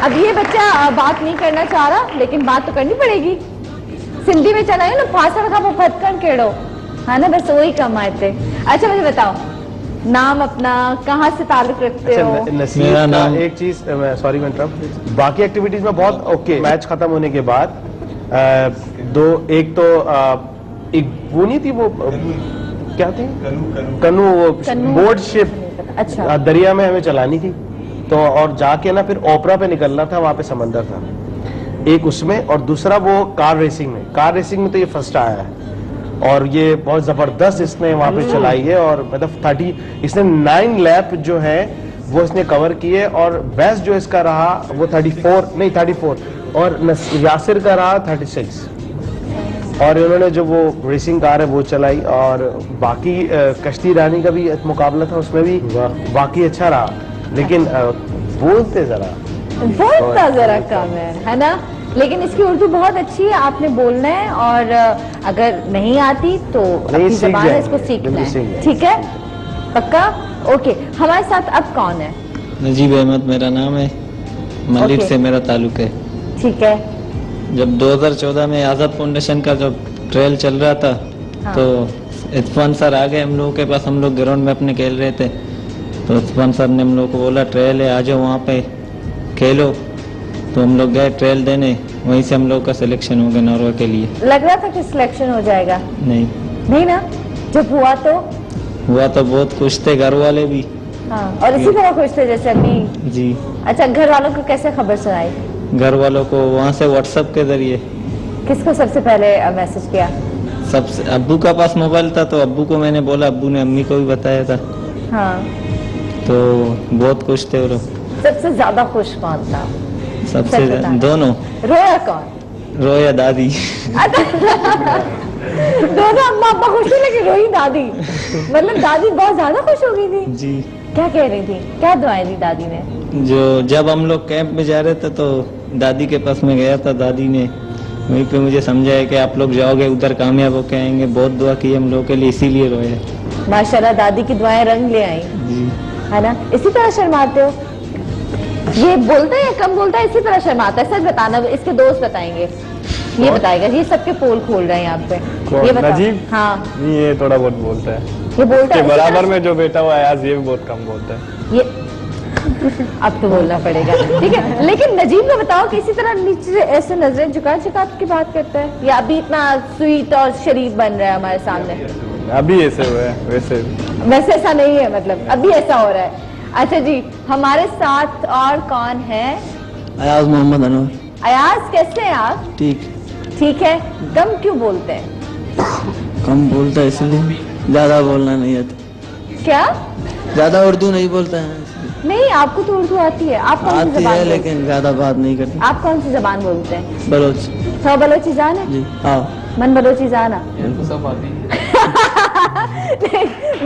S3: अब ये बच्चा बात नहीं करना चाह रहा, लेकिन बात तो करनी पड़ेगी। सिंधी में चला है ना, फासड़ का वो फटकन केड़ो, है ना, बस वही कम आए थे। अच्छा मुझे बताओ, नाम अपना, कहाँ से ताल्लुक रखते हो?
S2: नसीर का एक चीज, सॉरी मैं इंटरप्ट, बाकी एक्टिविटीज में बहुत ओके। मैच खत्म होने के बाद एक तो एक वो नहीं थी, वो क्या थी, कनू, वो बोट शिप,
S3: अच्छा,
S2: दरिया में हमें चलानी थी, तो और जाके ना फिर ओपरा पे निकलना था, वहां पे समंदर था एक उसमें, और दूसरा वो कार रेसिंग में तो ये फर्स्ट आया है और ये बहुत जबरदस्त इसने वहां पे चलाई है, और मतलब इसने 9 लैप जो है वो इसने कवर किए, और बेस्ट जो इसका रहा वो 34 और यासिर का रहा 36, और इन्होंने जो वो रेसिंग कार है वो चलाई, और बाकी कश्ती रानी का भी मुकाबला था, उसमें भी बाकी अच्छा रहा, लेकिन बोलते जरा
S3: कम है ना, लेकिन इसकी उर्दू बहुत अच्छी है, आपने बोलना है, और अगर नहीं आती तो अपनी ज़बान है, इसको सीखना है, ठीक है, पक्का? ओके, हमारे साथ अब कौन है?
S9: नजीब अहमद मेरा नाम है, मलिक से मेरा ताल्लुक है।
S3: ठीक है।
S9: जब 2014 में आज़ाद फाउंडेशन का जो ट्रायल चल रहा था,
S3: हाँ।
S9: तो इरफान सर आ गए हम लोगों के पास, हम लोग ग्राउंड में अपने खेल रहे थे, तो इरफान सर ने हम लोग को बोला ट्रायल है, आ जाओ वहाँ पे खेलो, तो हम लोग गए ट्रायल देने, वहीं से हम लोग का सिलेक्शन हो गया नॉर्वे के लिए।
S3: लग रहा था कि सिलेक्शन हो जाएगा? नहीं ना, जब हुआ तो
S9: बहुत खुश थे घर वाले भी।
S3: हाँ, और इसी तरह खुश थे जैसे अभी?
S9: जी।
S3: अच्छा, घर वालों को कैसे खबर सुनाई?
S10: घर वालों को, वहाँ से व्हाट्सएप के जरिए।
S3: किसको सबसे पहले मैसेज किया?
S10: सबसे अब्बू का पास मोबाइल था तो अब्बू को मैंने बोला, अब्बू ने अम्मी को भी बताया था।
S3: हाँ।
S10: तो बहुत खुश थे वो लोग।
S3: सबसे ज्यादा खुश कौन था?
S10: सबसे दोनों।
S3: रोया कौन?
S10: रोया दादी।
S3: दोनों अम्मा अब्बा खुश थे लेकिन रोई दादी। मतलब दादी बहुत ज्यादा खुश हो गई थी।
S10: जी।
S3: क्या कह रही थी? क्या दुआएं दी दादी ने?
S10: जो जब हम लोग कैंप में जा रहे थे तो दादी के पास में गया था, दादी ने वहीं पे मुझे समझाया कि आप लोग जाओगे उधर कामयाब होके आएंगे, बहुत दुआ की हम लोग के लिए, इसीलिए रोए।
S3: माशाल्लाह दादी की दुआएं रंग ले आई है ना। इसी तरह शर्माते हो? ये बोलता है या कम बोलता है? इसी तरह शर्माता है? सच बताना, इसके दोस्त बताएंगे, ये बताएगा। ये सबके पोल खोल रहे हैं यहाँ पे। ये
S4: नजीब?
S3: हाँ
S4: ये थोड़ा बहुत बोलता है।
S3: ये बोलता है
S4: बराबर में जो बेटा हुआ अयाज, ये भी बहुत कम बोलता है।
S3: ये अब तो बोलना पड़ेगा, ठीक है। लेकिन नजीब को बताओ कि इसी तरह नीचे ऐसे नजरें झुका झुका की बात करता है या अभी इतना स्वीट और शरीफ बन रहा है हमारे सामने?
S4: अभी ऐसे हुआ है, वैसे
S3: ऐसा नहीं है, मतलब अभी ऐसा हो रहा है। अच्छा जी, हमारे साथ और कौन है?
S9: अयाज मोहम्मद अनवर।
S3: अयाज कैसे हैं आप?
S9: ठीक।
S3: ठीक है। कम क्यों बोलते हैं?
S9: कम बोलता है इसलिए, ज्यादा बोलना नहीं आता।
S3: क्या?
S9: ज्यादा उर्दू नहीं बोलता है।
S3: नहीं, आपको तो उर्दू आती है। आप कौन सी
S9: आती
S3: जबान
S9: है लेकिन ज्यादा बात नहीं करती।
S3: आप कौन सी जबान बोलते हैं?
S9: बलोच।
S3: तो बलोची जान है?
S9: जी हाँ।
S3: मन बलोची जाना।
S1: सब आती है।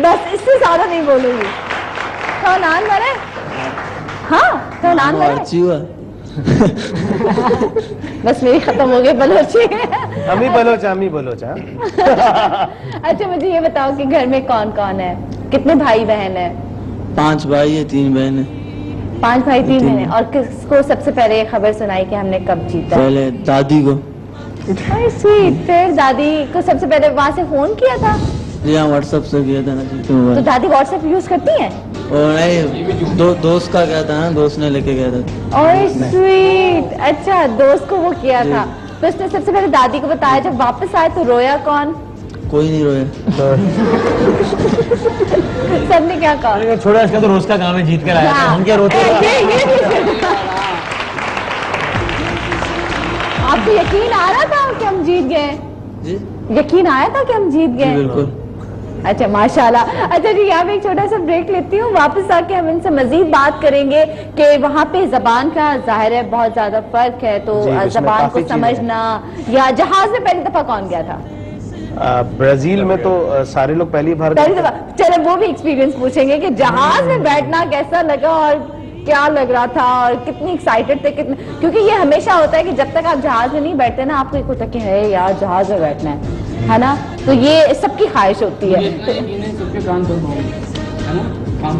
S3: बस इससे ज्यादा नहीं बोलूंगी। तो नान मरे? हाँ तो नान मरे। बस मेरी खत्म हो गई बलोची।
S2: हम ही बलोच।
S3: अच्छा मुझे ये बताओ कि घर में कौन कौन है? कितने भाई बहन है?
S9: 5 भाई है 3 बहन है।
S3: 5 भाई 3 बहन है। और किसको सबसे पहले ये खबर सुनाई कि हमने कब जीता?
S9: पहले दादी को।
S3: स्वीट। फिर दादी को सबसे पहले वहाँ से फोन किया था?
S9: जी हाँ, व्हाट्सएप से किया था ना जी।
S3: तो दादी व्हाट्सएप यूज करती हैं?
S9: और नहीं, दोस्त का क्या था ना, दोस्त ने लेके गया था।
S3: Oh sweet. अच्छा दोस्त को वो किया था। तो उसने सबसे पहले दादी को बताया। जब वापस आए तो रोया कौन?
S9: कोई नहीं रोया।
S3: सबने क्या कहा?
S6: छोड़ा, इसका तो रोज का काम है, जीत कर आया था, हम क्या रोते हैं?
S3: आपको यकीन आ रहा था कि हम जीत गए?
S9: जी
S3: यकीन आया था कि हम जीत गए?
S9: बिल्कुल।
S3: अच्छा माशाल्लाह। अच्छा जी, यहाँ पे एक छोटा सा ब्रेक लेती हूँ, वापस आके हम इनसे मजीद बात करेंगे कि वहाँ पे जबान का जाहिर है बहुत ज्यादा फर्क है, तो जबान को समझना। या जहाज में पहली दफा कौन गया था?
S2: ब्राजील में तो सारे लोग पहली बार।
S3: चलो वो भी एक्सपीरियंस पूछेंगे कि जहाज में बैठना कैसा लगा और क्या लग रहा था और कितनी एक्साइटेड थे, कितने, क्योंकि ये हमेशा होता है कि जब तक आप जहाज में नहीं बैठते ना, आपको एक होता है कि है यार जहाज में बैठना है ना। तो ये सबकी ख्वाहिश होती है।
S1: सबके कान बंद हो गए, है ना?
S3: कान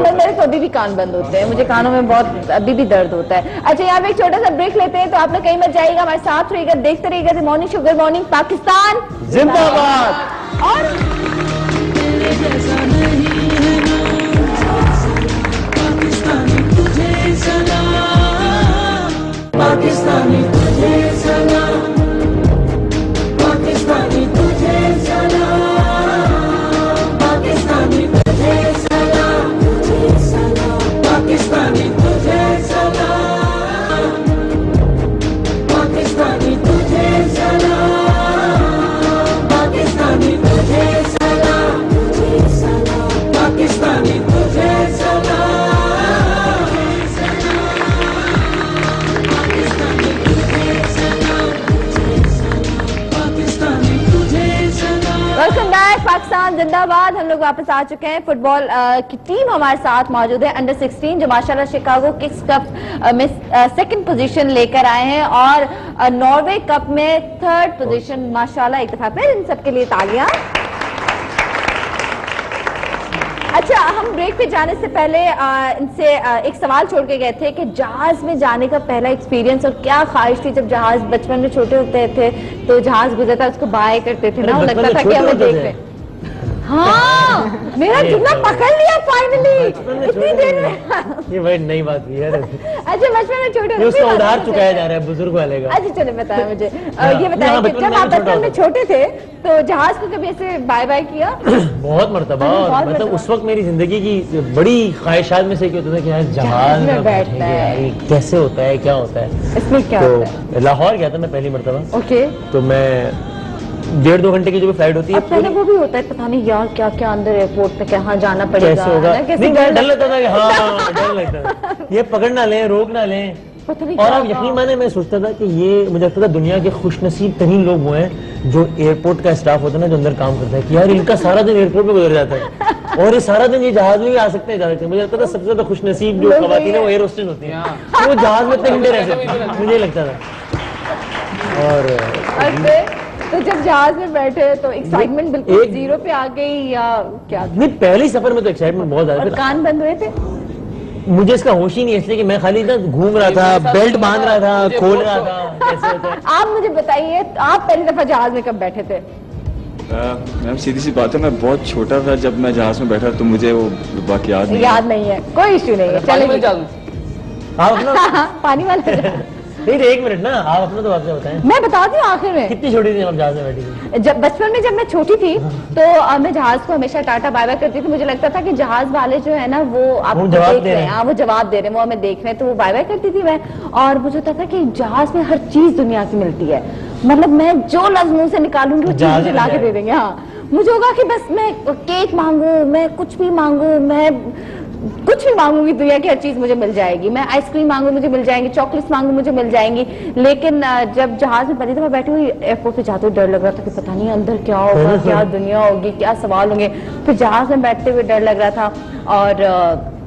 S3: बंद है तो अभी भी कान बंद होते हैं, मुझे कानों में बहुत अभी भी दर्द होता है। अच्छा यहाँ पे एक छोटा सा ब्रेक लेते हैं, तो आप लोग कहीं मत जाइएगा, हमारे साथ रहिएगा, देखते रहिएगा the morning show. Good morning Pakistan
S2: जिंदाबाद।
S3: और
S13: पाकिस्तानी तुझे सलाम, पाकिस्तानी तुझे सलाम, पाकिस्तानी तुझे सलाम, पाकिस्तानी तुझे सलाम, पाकिस्तानी तुझे सलाम, पाकिस्तानी तुझे सलाम, पाकिस्तानी तुझे सलाम।
S3: वेलकम बैक, पाकिस्तान जिंदाबाद। हम लोग वापस आ चुके हैं। फुटबॉल की टीम हमारे साथ मौजूद है, अंडर 16, जो माशाल्लाह शिकागो किक्स कप में सेकंड पोजीशन लेकर आए हैं और नॉर्वे कप में 3rd पोजीशन। माशाल्लाह, एक दफा फिर इन सबके लिए तालियां। अच्छा, हम ब्रेक पे जाने से पहले इनसे एक सवाल छोड़ के गए थे कि जहाज में जाने का पहला एक्सपीरियंस और क्या ख्वाहिश थी जब जहाज बचपन में छोटे होते थे तो जहाज गुजरता उसको बाय करते थे ना, लगता था कि हमें देख रहे। हाँ मेरा जुमला पकड़ लिया फाइनली इतनी देर में।
S6: ये भाई नई बात हुई यार।
S3: अच्छा बचपन में छोटे
S6: ये उसका उधार चुकाया जा रहा है बुजुर्ग वाले का।
S3: अच्छा चलो बताया मुझे ये बताया कि जब आप बचपन में छोटे थे तो जहाज को कभी ऐसे बाय बाय किया?
S6: बहुत मरतबा। और मतलब उस वक्त मेरी जिंदगी की बड़ी ख्वाहिशात में से एक होता था कि यार जहाज में बैठना है, कैसे होता है, क्या होता है,
S3: इसमें क्या होता है?
S6: लाहौर गया था मैं पहली मरतबा।
S3: ओके।
S6: तो मैं 1.5-2 घंटे की जो फ्लाइट होती है
S3: पहले वो भी होता है पता नहीं यार क्या क्या अंदर एयरपोर्ट पे कहाँ जाना पड़ेगा,
S6: कैसे होगा,
S3: कैसे
S6: डर लगता था कि हाँ डर लगता था ये पकड़ ना लें, रोक ना लें। और आप यकीन माने मैं सोचता था कि ये मुझे लगता था दुनिया के खुशनसीब तरीन लोग वो हैं जो एयरपोर्ट का स्टाफ होता है ना, जो अंदर काम करता है कि यार इनका सारा दिन एयरपोर्ट में गुजर जाता है और ये सारा दिन ये जहाज में भी आ सकते हैं जा सकते हैं। मुझे लगता था सबसे ज्यादा खुशनसीब जो खवातीन है वो एयर होस्टेस होती है, वो जहाज में इतने घंटे रह सकते, मुझे लगता था। और
S3: तो जब जहाज में बैठे तो एक्साइटमेंट बिल्कुल जीरो पे आ गई या क्या?
S6: नहीं पहले सफर में तो एक्साइटमेंट बहुत ज्यादा।
S3: और कान बंद हुए थे?
S6: मुझे इसका होश ही नहीं है, इसलिए कि मैं खाली ना घूम रहा था, बेल्ट बांध रहा था, खोल रहा था, कैसे होता है।
S3: आप मुझे बताइए आप पहली दफा जहाज में कब बैठे थे?
S12: मैम सीधी सी बात है, मैं बहुत छोटा था जब मैं जहाज में बैठा, तो मुझे वो बाकी याद नहीं
S3: है। कोई इश्यू नहीं है, चलेगी।
S6: आप अपना
S3: पानी वाला
S6: नहीं 1 मिनट ना, आप अपना तो आपसे बताएं।
S3: मैं बताती हूँ आखिर में।
S6: कितनी छोटी थी आप जहाज में बैठी थी?
S3: जब बचपन में जब मैं छोटी थी तो मैं जहाज को हमेशा टाटा बाय बाय करती थी। मुझे लगता था कि जहाज वाले जो है ना वो आपको देख रहे हैं, हाँ वो जवाब दे रहे हैं, वो हमें देख रहे हैं, तो वो बाय बाय करती थी मैं। और मुझे होता था कि जहाज में हर चीज दुनिया की मिलती है, मतलब मैं जो लफ्ज मुंह से निकालूंगी वो चीज मुझे ला के दे देंगे। हाँ मुझे होगा कि बस मैं केक मांगू, मैं कुछ भी मांगू, मैं कुछ भी मांगूंगी दुनिया की हर चीज मुझे मिल जाएगी। मैं आइसक्रीम मांगू मुझे मिल जाएंगी, चॉकलेट्स मांगू मुझे मिल जाएंगी। लेकिन जब जहाज में पहली दफा बैठी हुई एयरपोर्ट पे जाते हुए डर लग रहा था कि पता नहीं अंदर क्या होगा, क्या दुनिया होगी, क्या सवाल होंगे। फिर जहाज में बैठते हुए डर लग रहा था और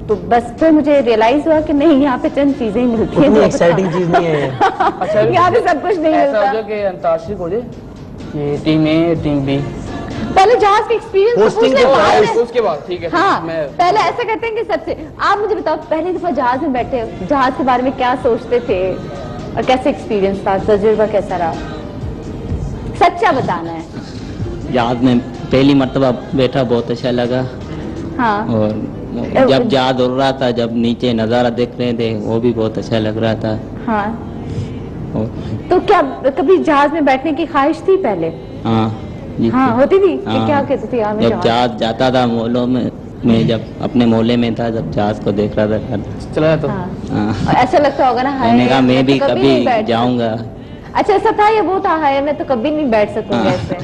S3: तो बस फिर मुझे रियलाइज हुआ कि नहीं यहाँ पे चंद चीजें ही मिलती हैं,
S6: एक्साइटिंग चीज नहीं है।
S3: अच्छा यहाँ पे सब कुछ नहीं मिलता।
S1: अंतर्राष्ट्रीय हो जाए टीम ए टीम बी,
S3: पहले जहाज का एक्सपीरियंस
S1: उसके बाद ठीक है।
S3: हाँ पहले ऐसा करते हैं कि सबसे आप मुझे बताओ पहली दफा जहाज में बैठे, जहाज के बारे में क्या सोचते थे और कैसे एक्सपीरियंस था, तजुर्बा कैसा रहा? सच्चा बताना है।
S7: जहाज में पहली मर्तबा बैठा, बहुत अच्छा लगा।
S3: हाँ
S7: और जब जहाज उड़ रहा था, जब नीचे नजारा देख रहे थे वो भी बहुत अच्छा लग रहा था।
S3: हाँ तो क्या कभी जहाज में बैठने की ख्वाहिश थी पहले?
S7: हाँ
S3: हाँ होती थी।
S7: हाँ,
S3: क्या कहती थी?
S7: जब जहाज जाता था मोहल्लों में, मैं जब अपने मोहल्ले में था, जब जहाज को देख रहा था
S1: चला तो
S3: ऐसा लगता होगा ना,
S7: मैंने कहा मैं भी कभी जाऊंगा।
S3: अच्छा ऐसा था या वो था हाय मैं तो कभी नहीं बैठ सकूंगा ऐसे?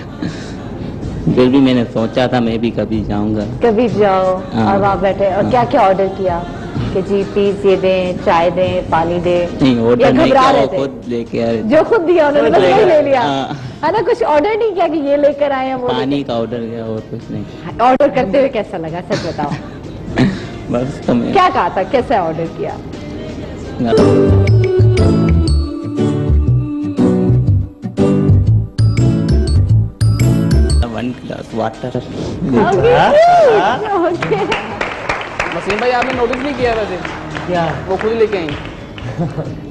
S7: फिर भी मैंने सोचा था मैं भी कभी जाऊंगा।
S3: कभी जाओ और वहाँ बैठे और क्या क्या ऑर्डर किया कि जी प्लीज ये दें, चाय दें, पानी दें?
S7: नहीं ऑर्डर नहीं किया, खुद लेके आए।
S3: जो खुद दिया उन्होंने बस वही ले लिया है ना, कुछ ऑर्डर नहीं किया कि ये लेकर आए हैं?
S7: पानी का ऑर्डर किया और कुछ नहीं।
S3: ऑर्डर करते हुए कैसा लगा सच बताओ?
S7: बस तो मैं
S3: क्या कहा था, कैसे ऑर्डर किया?
S7: 1 ग्लास वाटर।
S1: मसीम भाई आपने नोटिस नहीं किया वैसे?
S6: क्या?
S1: वो खुद लेके आई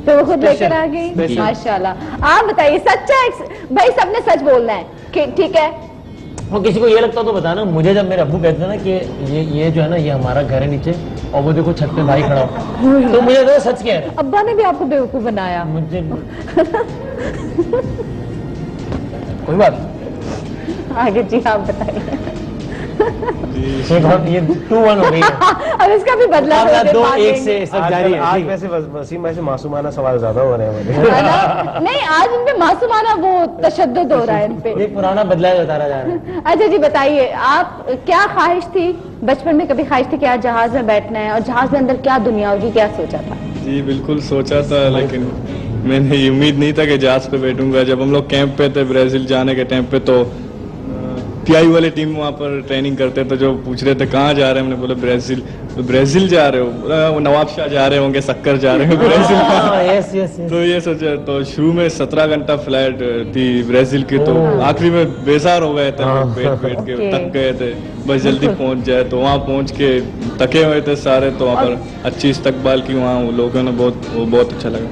S3: तो वो खुद लेकर आ गई। माशाल्लाह। आप बताइए सच्चा भाई, सबने सच बोलना है ठीक है?
S6: वो किसी को ये लगता तो बताना। मुझे जब मेरे अब्बू कहते थे ना कि ये जो है ना ये हमारा घर है नीचे और वो देखो छत पे भाई खड़ा हो, तो मुझे तो सच कह रहे।
S3: अब्बा ने भी आपको बेवकूफ बनाया?
S6: मुझे
S1: कोई बात
S3: आगे जी आप बताइए।
S6: ये 2-1 हो गई है।
S3: अब इसका भी बदला
S6: 2-1 से सब जारी है।
S2: आज वैसे वसीम भाई से मासूमाना सवाल ज्यादा हो रहे हैं मुझे।
S3: नहीं आज इनपे मासूमाना वो तशद्दुद हो रहा है इनपे।
S6: एक पुराना बदला उतारा जा रहा है।
S3: अच्छा जी बताइए आप क्या ख्वाहिश थी बचपन में, कभी ख्वाहिश थी कि आज जहाज में बैठना है और जहाज में अंदर क्या दुनिया होगी, क्या सोचा था?
S4: जी बिल्कुल सोचा था, लेकिन मैंने उम्मीद नहीं था कि जहाज पे बैठूंगा। जब हम लोग कैंप पे थे ब्राजील जाने के टाइम पे, तो पीआई वाले टीम वहाँ पर ट्रेनिंग करते थे, जो पूछ रहे थे कहाँ जा रहे हैं, हमने बोला ब्राजील। तो ब्राजील जा रहे हो? नवाबशाह जा रहे होंगे, सक्कर जा रहे हो ब्राजील।
S6: यस।
S4: तो ये सोचा, तो शुरू में 17 घंटा फ्लाइट थी ब्राजील की, तो आखिरी में बेजार हो गए थे, बैठ के थक गए थे, बस जल्दी पहुंच जाए। तो वहाँ पहुंच के थके हुए थे सारे, तो वहाँ पर अच्छी इस्तकबाल की, वहाँ लोगों ने बहुत अच्छा लगा।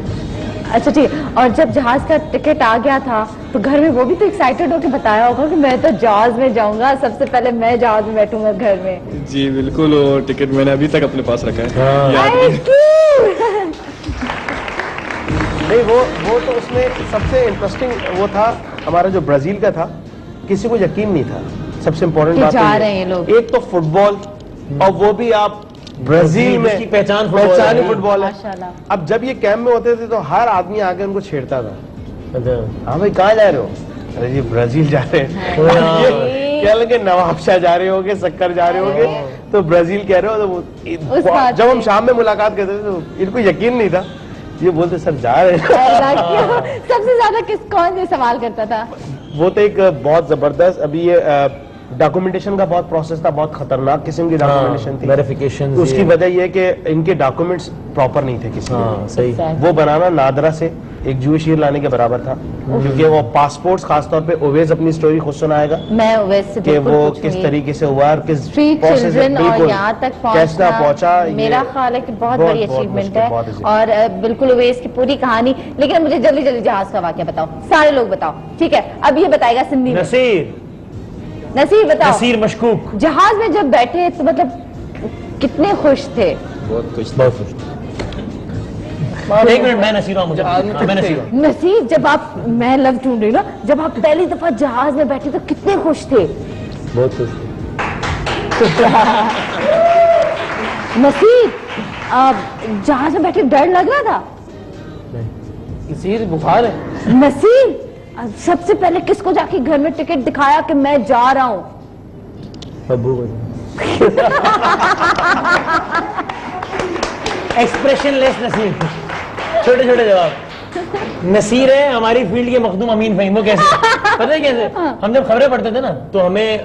S3: अच्छा ठीक। और जब जहाज का टिकट आ गया था तो घर में वो भी तो एक्साइटेड होकर बताया होगा कि मैं तो जहाज में जाऊंगा, सबसे पहले मैं जहाज में बैठूंगा घर में।
S4: जी बिल्कुल, वो टिकट मैंने अभी तक अपने पास रखा है। याद
S3: Very
S4: नहीं।
S3: cute।
S2: नहीं वो तो उसमें सबसे इंटरेस्टिंग वो था हमारा जो ब्राजील का था, किसी को यकीन नहीं था। सबसे इम्पोर्टेंट
S3: कि
S2: बात
S3: जा
S2: ये
S3: रहे हैं ये लोग।
S2: एक तो फुटबॉल और वो भी आप ब्राजील में
S6: उसकी पहचान फुटबॉल
S2: पहचान ही
S6: है।
S2: फुटबॉल है।
S3: माशाल्लाह।
S2: अब जब ये कैंप में होते थे तो हर आदमी आके उनको छेड़ता था, हाँ भाई कहाँ जा रहे हो? अरे जी ब्राजील जा रहे हैं। ये क्या लगे नवाबशाह जा रहे होगे, सक्कर जा रहे होगे, तो ब्राजील कह रहे हो। तो जब हम शाम में मुलाकात करते थे तो इनको यकीन नहीं था, ये बोलते सर जा रहे हैं।
S3: सबसे ज्यादा कौन ये सवाल करता था?
S2: वो तो एक बहुत जबरदस्त, अभी ये डॉक्यूमेंटेशन का बहुत प्रोसेस था, बहुत खतरनाक किस्म की डॉक्यूमेंटेशन थी,
S6: वेरिफिकेशन।
S2: उसकी वजह ये है कि इनके डॉक्यूमेंट्स प्रॉपर नहीं थे किसी
S6: हाँ सही।
S2: वो बनाना नादरा से एक जूश हीर लाने के बराबर था, क्योंकि वो पासपोर्ट्स खासतौर पे ओवेज अपनी स्टोरी खुद सुनाएगा
S3: मैं वैसे
S2: कि वो किस तरीके से हुआ और किस
S3: स्ट्रीट
S2: process से
S3: चिल्ड्रन और
S2: बिल्कुल
S3: यहाँ तक
S2: कैसा पहुंचा।
S3: मेरा ख्याल है कि बहुत बड़ी अचीवमेंट है और बिल्कुल उवैस की पूरी कहानी। लेकिन मुझे जल्दी जल्दी जहाज का वाकया बताओ, सारे लोग बताओ, ठीक है? अब ये बताएगा सिंधी में। नसीर बताओ।
S6: नसीर मशकूक।
S3: जहाज में जब बैठे तो मतलब कितने खुश थे?
S10: बहुत कुछ
S6: बहुत खुश। एक मिनट, मैं नसीर हूं, मुझे मैं नसीर हूं।
S3: नसीर, जब आप, मैं लव ढूंढ रही हूँ ना, जब आप पहली दफा जहाज में बैठे तो कितने खुश थे?
S6: बहुत खुश।
S3: नसीर, जहाज में बैठे डर लग रहा था?
S1: नसीर बुखार है।
S3: नसीर, सबसे पहले किसको जाके घर में टिकट दिखाया कि मैं जा रहा हूँ?
S6: अब्बू को। एक्सप्रेशनलेस नसीर, छोटे छोटे जवाब। नसीर है हमारी फील्ड के मखदूम अमीन फहीम। वो कैसे पता है कैसे? हम जब खबरें पढ़ते थे ना तो हमें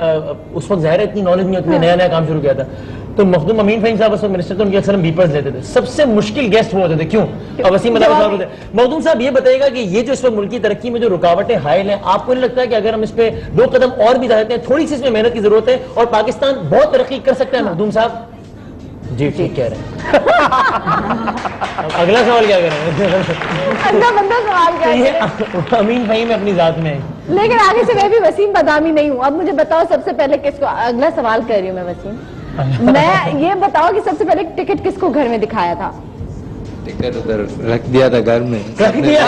S6: उस वक्त ज़ाहिर इतनी नॉलेज नहीं होती, नया नया काम शुरू किया था, तो मखदूम अमीन फहीम साहब उस वक्त मिनिस्टर थे, उनके अक्सर हम बीपर्स लेते थे। सबसे मुश्किल गेस्ट वो होते थे। क्यों? अब वसीम मदारी साहब होते। मखदूम साहब ये बताएगा कि ये जो इस वक्त मुल्क की तरक्की में जो रुकावटें हायल हैं, आपको नहीं लगता कि अगर हम इस पे 2 कदम और भी डालते हैं, थोड़ी सी इसमें मेहनत की जरूरत है और पाकिस्तान बहुत तरक्की कर सकता है? मखदूम साहब जी ठीक कह रहे हैं। अगला सवाल क्या करें?
S3: अगला बंदा सवाल क्या है?
S6: अमीन फहीम अपनी जात में।
S3: लेकिन आगे से मैं भी वसीम बदामी नहीं हूँ। अब मुझे बताओ सबसे पहले किसको, अगला सवाल कर रही हूँ मैं वसीम, मैं ये बताओ कि सबसे पहले टिकट किसको घर में दिखाया था?
S10: टिकट उधर रख दिया था घर में।
S6: रख दिया।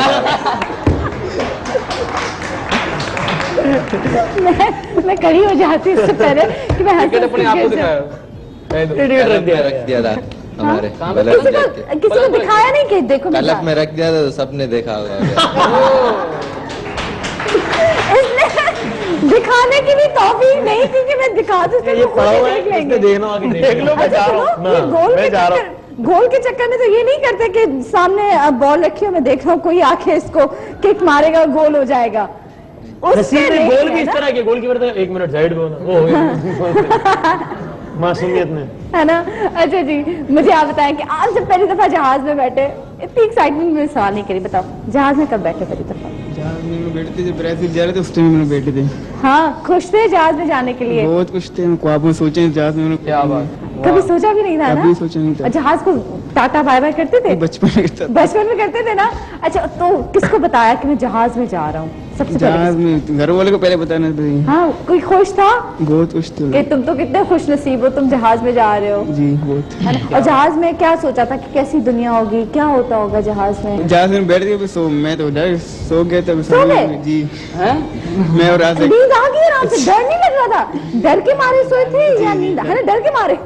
S3: मैं खड़ी हो जाती इससे पहले कि मैं
S1: टिकट अपने आप को दिखाया।
S10: रख दिया था हमारे
S3: किसी को दिखाया नहीं कि देखो मेरे
S10: कलप
S3: साथ।
S10: में रख दिया था तो सबने देखा होगा।
S3: इसने दिखाने की भी तौफीक नहीं की कि मैं दिखा दूं,
S6: ये पढ़ा हुआ है, इसने देखना आगे देख लो।
S2: मैं जा रहा हूँ।
S3: ये गोल के चक्कर में तो ये नहीं करते कि सामने बॉल रखी हो, मैं देख रहा हूँ कोई आके इसको किक मारेगा गोल हो जाएगा।
S6: नसीब ने गोल भी इस तरह के गोल कीपर था, 1 मिनट साइड को ना, वो हो गया मासूमियत में,
S3: है ना? अच्छा जी, मुझे आप बताएं कि आप जब पहली दफा जहाज में बैठे, इतनी एक्साइटमेंट में सवाल नहीं करी, बताओ जहाज में कब बैठे पहली दफा?
S9: जहाज में हम बैठे थे, ब्राजील जा रहे थे, उस टाइम में बैठे थे।
S3: हाँ, खुश थे जहाज में जाने के लिए?
S9: बहुत खुश थे, हम ख्वाब में सोचे जहाज में।
S1: क्या बात,
S3: कभी सोचा भी नहीं था ना?
S9: कभी सोचा नहीं था।
S3: जहाज को टाटा बाय बाय करते थे?
S9: बचपन में करता था।
S3: बचपन में करते थे ना? अच्छा, तो किसको बताया कि मैं जहाज में जा रहा हूँ सबसे
S9: जहाज
S3: पहले?
S9: में घर वाले को पहले बताना था।
S3: हाँ, कोई खुश था?
S9: बहुत खुश थे
S3: कि तुम तो कितने खुश नसीब हो, तुम जहाज में जा रहे हो।
S9: जी बहुत।
S3: है ना? और जहाज में क्या सोचा था कि कैसी दुनिया होगी, क्या होता होगा जहाज में?
S9: जहाज में बैठ गए, सो मैं तो डायरेक्ट सो गया था।
S3: सो गए?
S9: जी मैं और आज
S3: नींद आ गई आराम से? डर नहीं लग रहा था? डर के मारे सोए थे या नींद, है ना, डर के मारे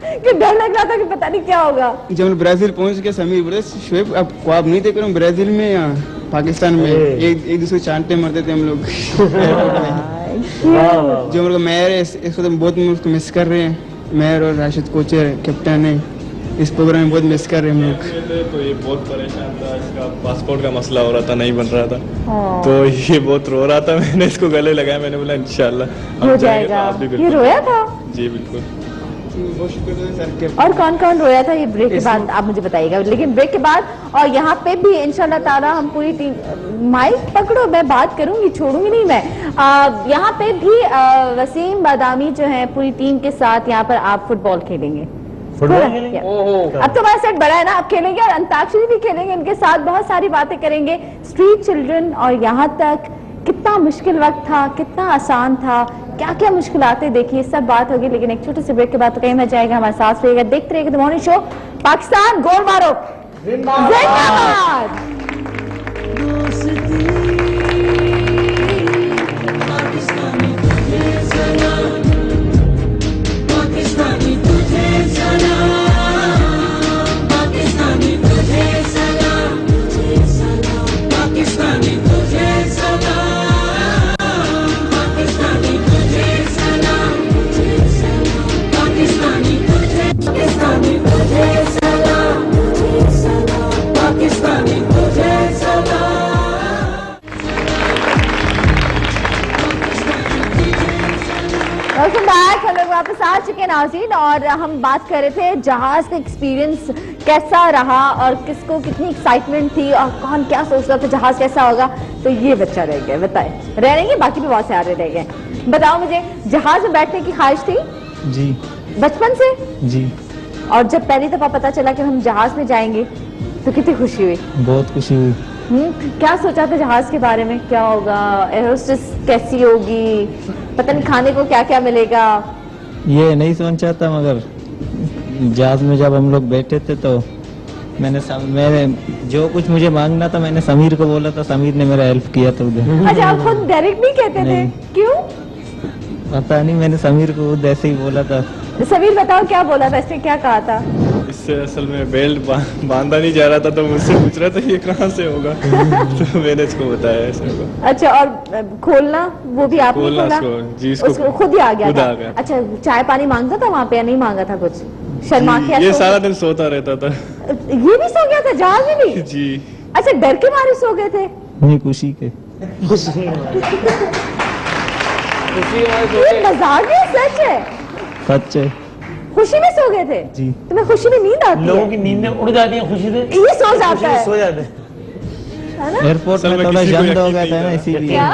S3: कि डर लग रहा था कि पता नहीं क्या होगा?
S9: जब हम ब्राजील पहुंच गए, समीर बोले शुएब अब ख्वाब नहीं थे करूँ ब्राजील में या पाकिस्तान में, एक दूसरे चांटे मरते थे हम लोग एयरपोर्ट में। जो हम लोग मेयर है इसको तो बहुत मिस कर रहे हैं। मेयर और राशिद कोचर कैप्टन है, इस प्रोग्राम में बहुत मिस कर रहे हैं हम लोग।
S4: तो ये बहुत परेशान था, इसका पासपोर्ट का मसला हो रहा था, नहीं बन रहा था, तो ये बहुत रो रहा था। मैंने इसको गले लगाया, मैंने बोला इंशाल्लाह
S3: हो जाएगा। ये रोया था?
S4: जी बिल्कुल।
S3: और कौन कौन रोया था ये ब्रेक के बाद आप मुझे बताइएगा। लेकिन ब्रेक के बाद और यहाँ पे भी इंशाल्लाह ताला हम पूरी टीम, माइक पकड़ो, मैं बात करूंगी, छोड़ूंगी नहीं मैं। यहाँ पे भी वसीम बादामी जो है पूरी टीम के साथ यहाँ पर आप फुटबॉल खेलेंगे,
S6: फुटबॉल खेलेंगे?
S3: अब तो हमारा सेट बड़ा है ना, अब खेलेंगे और अंताक्षरी भी खेलेंगे, इनके साथ बहुत सारी बातें करेंगे। स्ट्रीट चिल्ड्रन और यहाँ तक कितना मुश्किल वक्त था, कितना आसान था, क्या क्या मुश्किलातें देखी, सब बात होगी। लेकिन एक छोटे से ब्रेक के बाद तो कहीं मत जाएगा, हमारे साथ रहिएगा, देखते रहिएगा द मॉर्निंग शो। पाकिस्तान गोल मारो जिंदाबाद।
S13: पाकिस्तानी तुझे सलाम, पाकिस्तानी तुझे सलाम, पाकिस्तानी तुझे सलाम, पाकिस्तानी तुझे सलाम, पाकिस्तानी तुझे, पाकिस्तानी तुझे सलाम, पाकिस्तानी तुझे सलाम।
S3: वेलकम बैक, हम लोग वापस आ चुके हैं नाज़रीन, और हम बात कर रहे थे जहाज का एक्सपीरियंस कैसा रहा और किसको कितनी एक्साइटमेंट थी और कौन क्या सोच रहा था जहाज कैसा होगा। तो ये बच्चा रह गया, बताए रह रहेंगे, बाकी भी बहुत सारे रह गए। बताओ मुझे, जहाज में बैठने की ख्वाहिश थी
S9: जी
S3: बचपन से?
S9: जी,
S3: और जब पहली दफा पता चला कि हम जहाज में जाएंगे तो कितनी खुशी हुई?
S9: बहुत खुशी हुई।
S3: क्या सोचा था जहाज के बारे में, क्या होगा, एयर होस्टेस कैसी होगी, पता नहीं खाने को क्या क्या मिलेगा?
S9: ये नहीं सोचा था, मगर जहाज में जब हम लोग बैठे थे तो मैंने जो कुछ मुझे मांगना था मैंने समीर को बोला था, समीर ने मेरा हेल्प किया था उधर।
S3: अच्छा, आप खुद डायरेक्ट नहीं कहते थे? क्यों?
S9: पता नहीं, मैंने समीर को खुद ऐसे ही बोला था।
S3: समीर बताओ क्या बोला था, इसने क्या कहा था?
S4: इससे असल में बेल्ट बांधा नहीं जा रहा था, तो मुझसे पूछ रहा था ये कहाँ से होगा। तो मैंने इसको बताया ऐसे होगा।
S3: अच्छा, और खोलना वो भी आपने खोला?
S4: जी,
S3: उसको खुद ही आ गया
S4: खुद
S3: था?
S4: आ गया।
S3: अच्छा, चाय पानी मांगता था वहाँ पे या नहीं मांगा था कुछ? शर्मा के
S4: ये सारा दिन सोता रहता था।
S3: ये भी सो गया था जहाज में भी?
S4: जी।
S3: अच्छा, डर के मारे सो गए थे?
S9: नहीं, खुशी के।
S3: ये मजाक है, सच है?
S9: सच है।
S3: खुशी में सो गए थे?
S9: जी।
S3: तुम्हें खुशी में नींद आती है?
S6: लोगों की नींदें उड़ जाती है खुशी से,
S3: ये सो जाता है,
S6: सो जाते हैं।
S3: है ना?
S9: एयरपोर्ट में थोड़ा जंग हो गया था ना, इसीलिए।
S3: क्या?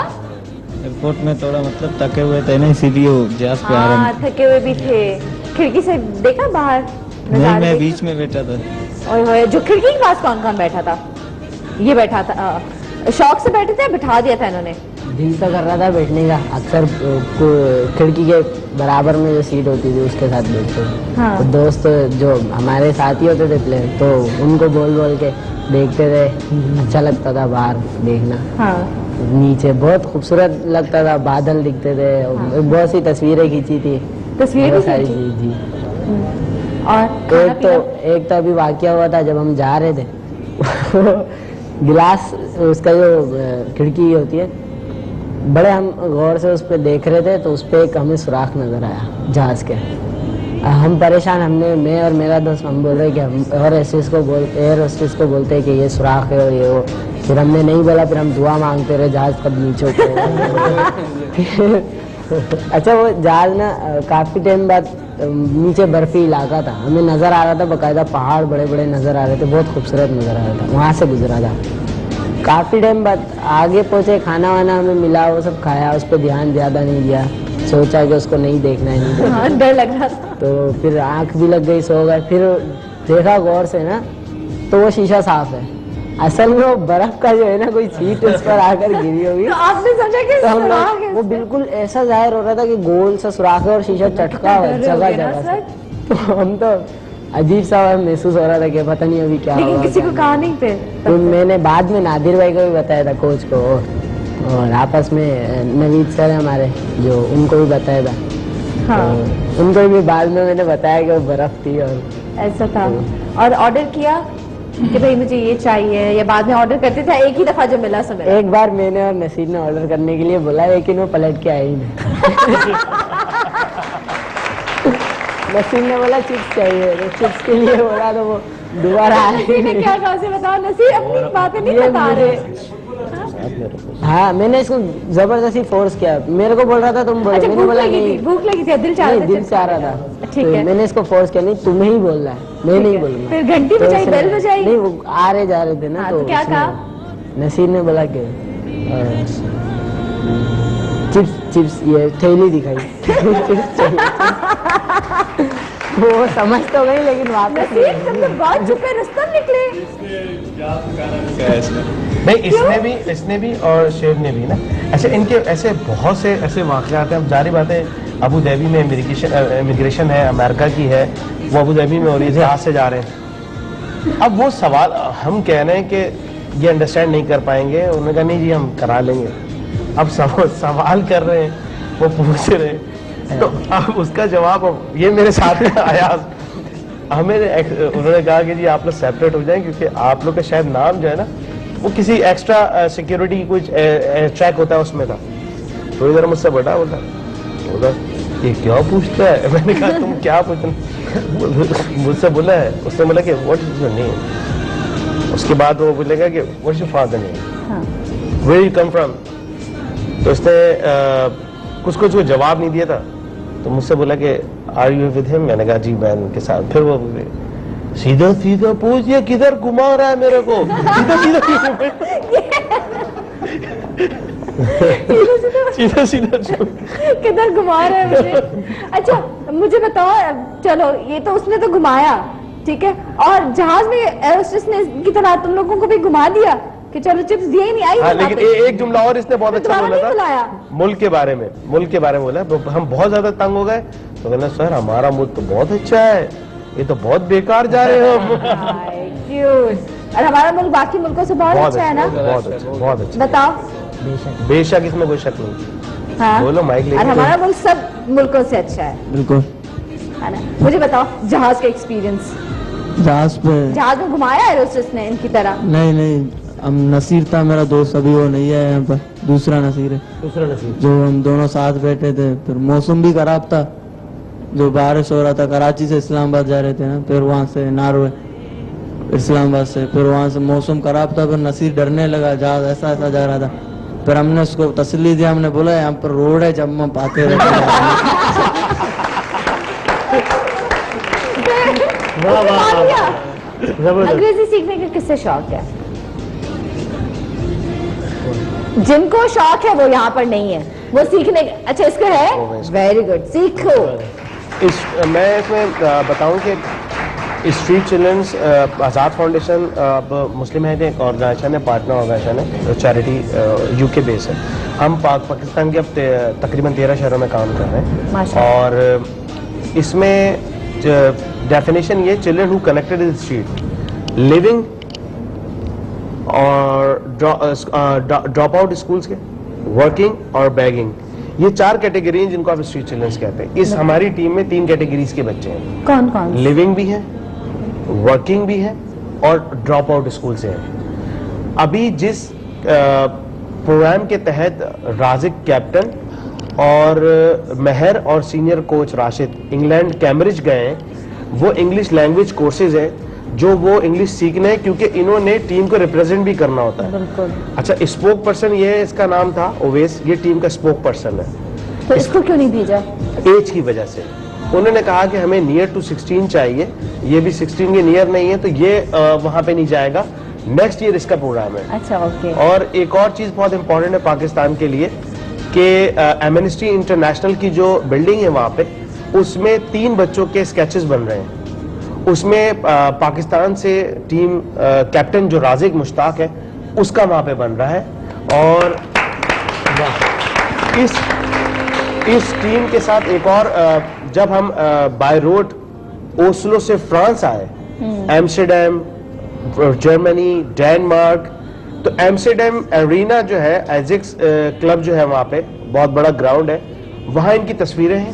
S9: एयरपोर्ट में थोड़ा मतलब थके हुए थे ना, इसीलिए वो जहाज पे आ रहे
S3: हाँ, थके हुए भी थे। खिड़की से देखा बाहर
S9: नहीं,
S3: नजारे
S9: मैं
S3: देखे?
S9: बीच में बैठा था।
S3: ओए होए, जो खिड़की के पास कौन कौन बैठा था? ये बैठा था, शौक से बैठे थे, बिठा दिया था इन्होंने?
S14: दिल तो कर रहा था बैठने का, अक्सर खिड़की के बराबर में जो सीट होती थी उसके साथ बैठते थे।
S3: हाँ।
S14: तो दोस्त जो हमारे साथी होते थे प्लेयर, तो उनको बोल बोल के देखते थे, अच्छा लगता था बाहर देखना।
S3: हाँ।
S14: नीचे बहुत खूबसूरत लगता था, बादल दिखते थे।
S3: हाँ।
S14: बहुत सी तस्वीरें खींची थी,
S3: तस्वीरें
S14: बहुत सारी
S3: खींची?
S14: जी।
S3: और
S14: एक तो अभी वाकया हुआ था जब हम जा रहे थे। गिलास, उसका जो खिड़की होती है, बड़े हम गौर से उस पर देख रहे थे, तो उस पर एक हमें सुराख नजर आया जहाज के। हम परेशान, मैं और मेरा दोस्त हम बोल रहे कि हम एयर होस्टेस को बोलते हैं कि ये सुराख है और ये वो। फिर हमने नहीं बोला, फिर हम दुआ मांगते रहे जहाज कब नीचे उतरेगा। अच्छा, वो जहाज ना काफी टाइम बाद नीचे बर्फी इलाका था, हमें नजर आ रहा था, बकायदा पहाड़ बड़े बड़े नजर आ रहे थे, बहुत खूबसूरत नजर आ रहा था, वहां से गुजरा था। काफी टाइम बाद आगे पहुंचे, खाना वाना हमें मिला, वो सब खाया, उस पर ध्यान ज्यादा नहीं दिया, सोचा कि उसको नहीं देखना है, नहीं देखना।
S3: हाँ, डर लग रहा था।
S14: तो फिर आंख भी लग गई, सो गए। फिर देखा गौर से ना, तो वो शीशा साफ है, असल में वो बर्फ का जो है ना, कोई छींट उस पर आकर गिरी होगी।
S3: तो आपने समझा कि
S14: तो हम
S3: सुराख है?
S14: लोग, वो बिल्कुल ऐसा जाहिर हो रहा था कि गोल सा सुराख है और शीशा चटका हुआ है जगह जगह से। तो हम तो अजीब सा महसूस हो रहा था कि पता नहीं अभी क्या होगा।
S3: लेकिन किसी को कहा नहीं थे?
S14: तो मैंने बाद में नादिर भाई को भी बताया था, कोच को, और आपस में नवीद सर है हमारे, जो उनको भी बताया था।
S3: हाँ।
S14: तो उनको भी बाद में मैंने बताया कि वो बर्फ थी। और
S3: ऐसा था। और ऑर्डर किया कि भाई मुझे ये चाहिए, या बाद में ऑर्डर करते थे? एक ही दफा जो मिला सो मिला?
S14: एक बार मैंने और नसीर ने ऑर्डर करने के लिए बोला, लेकिन वो पलट के आई ही नहीं। नसीर ने बोला चिप्स चाहिए, तो चिप्स के लिए बोला, तो वो दोबारा आई नहीं।
S3: क्या कहा से बताओ नसीर, अपनी बातें नहीं बता रहे।
S14: हाँ, मैंने इसको जबरदस्ती फोर्स किया, मेरे को बोल रहा था तुम बोलो।
S3: अच्छा,
S14: मैंने बोला नहीं,
S3: भूख लगी थी, दिल चाह रहा था?
S14: दिल चाह रहा था।
S3: ठीक
S14: तो
S3: है।
S14: मैंने इसको फोर्स किया, नहीं तुम्हें ही बोलना है, मैं नहीं बोलूंगा।
S3: फिर घंटी बजाई, बेल बजाई?
S14: नहीं, वो आ रहे जा रहे थे ना।
S3: हाँ,
S14: तो
S3: तो क्या कहा?
S14: नसीर ने बोला कि चिप्स, ये थैली दिखाई। चिप्स चाहिए। वो समझ तो गई लेकिन वापस
S3: नसीर तुम तो बहुत छुपे रुस्तम निकले।
S4: क्या है इसमें?
S2: नहीं, इसने भी और शेर ने भी ना, ऐसे इनके ऐसे बहुत से ऐसे वाक़यात हैं। अब जारी बात है, अबू धाबी में इमिग्रेशन है, अमेरिका की है, वो अबू धाबी में हो रही है, जहाज से जा रहे हैं। अब वो सवाल हम कह रहे हैं कि ये अंडरस्टैंड नहीं कर पाएंगे, उन्होंने कहा नहीं जी हम करा लेंगे। अब सवाल कर रहे हैं, वो पूछ रहे हैं, तो अब उसका जवाब ये मेरे साथ में आया। हमें उन्होंने कहा कि जी आप लोग सेपरेट हो जाएं, क्योंकि आप लोग का शायद नाम जो है ना वो किसी एक्स्ट्रा सिक्योरिटी कुछ ट्रैक होता है उसमें था। थोड़ी देर मुझसे बड़ा बोला ये क्या पूछता है। मैंने कहा तुम क्या पूछना, मुझसे बोला है। उसने बोला कि व्हाट इज योर नेम। उसके बाद वो बोलेगा कि what is your father name, where you come from. तो उसने कुछ जवाब नहीं दिया था, तो मुझसे बोला कि आर यू विद हिम। मैंने कहा जी मैं उनके साथ। फिर वो सीधा सीधा पूछ दिया किधर घुमा रहा है मेरे को, सीधा सीधा
S3: किधर घुमा रहे हैं मुझे। अच्छा मुझे बताओ, चलो ये तो उसने तो घुमाया ठीक है, और जहाज में एरोस्टेस ने की तरह तुम लोगों को भी घुमा दिया कि चलो चिप्स दिए ही नहीं आई।
S2: हाँ, लेकिन एक जुमला और इसने बहुत अच्छा बोला था मुल्क के बारे में बोला। हम बहुत ज्यादा तंग हो गए, तो कहना सर हमारा मुल्क तो बहुत अच्छा है, ये तो बहुत बेकार जा रहे हो।
S3: और हमारा मुल्क बाकी मुल्कों से बहुत अच्छा है ना।
S2: बहुत अच्छा
S3: बताओ।
S2: बेशक इसमें कोई शक नहीं।
S3: हाँ।
S2: बोलो माइक लेके।
S3: और हमारा मुल्क सब मुल्कों से अच्छा है।
S9: बिल्कुल।
S3: है ना। मुझे बताओ जहाज का एक्सपीरियंस।
S9: जहाज
S3: में घुमाया एरोस्टेस ने इनकी तरह?
S9: नहीं, हम नसीर था मेरा दोस्त, अभी वो नहीं है यहाँ पर, दूसरा नसीर है जो हम दोनों साथ बैठे थे। फिर मौसम भी खराब था, जो बारिश हो रहा था। कराची से इस्लामाबाद जा रहे थे ना, फिर वहाँ से नारवे इस्लामाबाद से, फिर वहाँ से मौसम खराब था। फिर नसीर डरने लगा, जहाज ऐसा जा रहा था। फिर हमने उसको तसल्ली दिया, हमने बोला यहाँ पर रोड है, जब हम आते रहते।
S3: अंग्रेजी सीखने का किससे शौक है? जिनको शौक है वो यहाँ पर नहीं है, वो सीखने। अच्छा इसको है, वेरी गुड, सीखो।
S2: मैं इसमें बताऊं कि स्ट्रीट चिल्ड्रंस आज़ाद फाउंडेशन अब मुस्लिम है एक ऑर्गेनाइजेशन है, पार्टनर ऑर्गेनाइजेशन है, चैरिटी यूके बेस है। हम पाकिस्तान के अब तकरीबन 13 शहरों में काम कर रहे हैं, और इसमें डेफिनेशन ये children who connected with street living और ड्रॉप आउट स्कूल्स के, वर्किंग और बैगिंग, ये 4 कैटेगरी हैं जिनको आप स्ट्रीट चिल्ड्रंस कहते हैं। इस हमारी टीम में 3 कैटेगरीज के बच्चे हैं।
S3: कौन कौन?
S2: लिविंग भी है, वर्किंग भी है, और ड्रॉप आउट स्कूल से हैं। अभी जिस प्रोग्राम के तहत राजिक कैप्टन और महर और senior coach Rashid England Cambridge गए हैं, वो इंग्लिश लैंग्वेज कोर्सेज हैं जो वो इंग्लिश सीखने हैं, क्योंकि इन्होंने टीम को रिप्रेजेंट भी करना होता है।
S3: बिल्कुल।
S2: अच्छा स्पोक पर्सन ये इसका नाम था ओवेस, ये टीम का स्पोक पर्सन है।
S3: तो इसको क्यों नहीं भेजा?
S2: एज की वजह से उन्होंने कहा कि हमें नियर टू 16 चाहिए, ये भी 16 के नियर नहीं है, तो ये वहां पे नहीं जाएगा। नेक्स्ट ईयर इसका प्रोग्राम है।
S3: अच्छा ओके।
S2: और एक और चीज बहुत इंपॉर्टेंट है पाकिस्तान के लिए कि एमनेस्टी इंटरनेशनल की जो बिल्डिंग है वहां पे, उसमें 3 बच्चों के स्केचेस बन रहे हैं। उसमें पाकिस्तान से टीम कैप्टन जो राजिक मुश्ताक है उसका वहां पे बन रहा है। और इस टीम के साथ एक और जब हम बाय रोड ओस्लो से फ्रांस आए, एम्स्टर्डम, जर्मनी, डेनमार्क, तो एम्स्टर्डम एरिना जो है एजेक्स क्लब जो है वहां पे बहुत बड़ा ग्राउंड है, वहां इनकी तस्वीरें हैं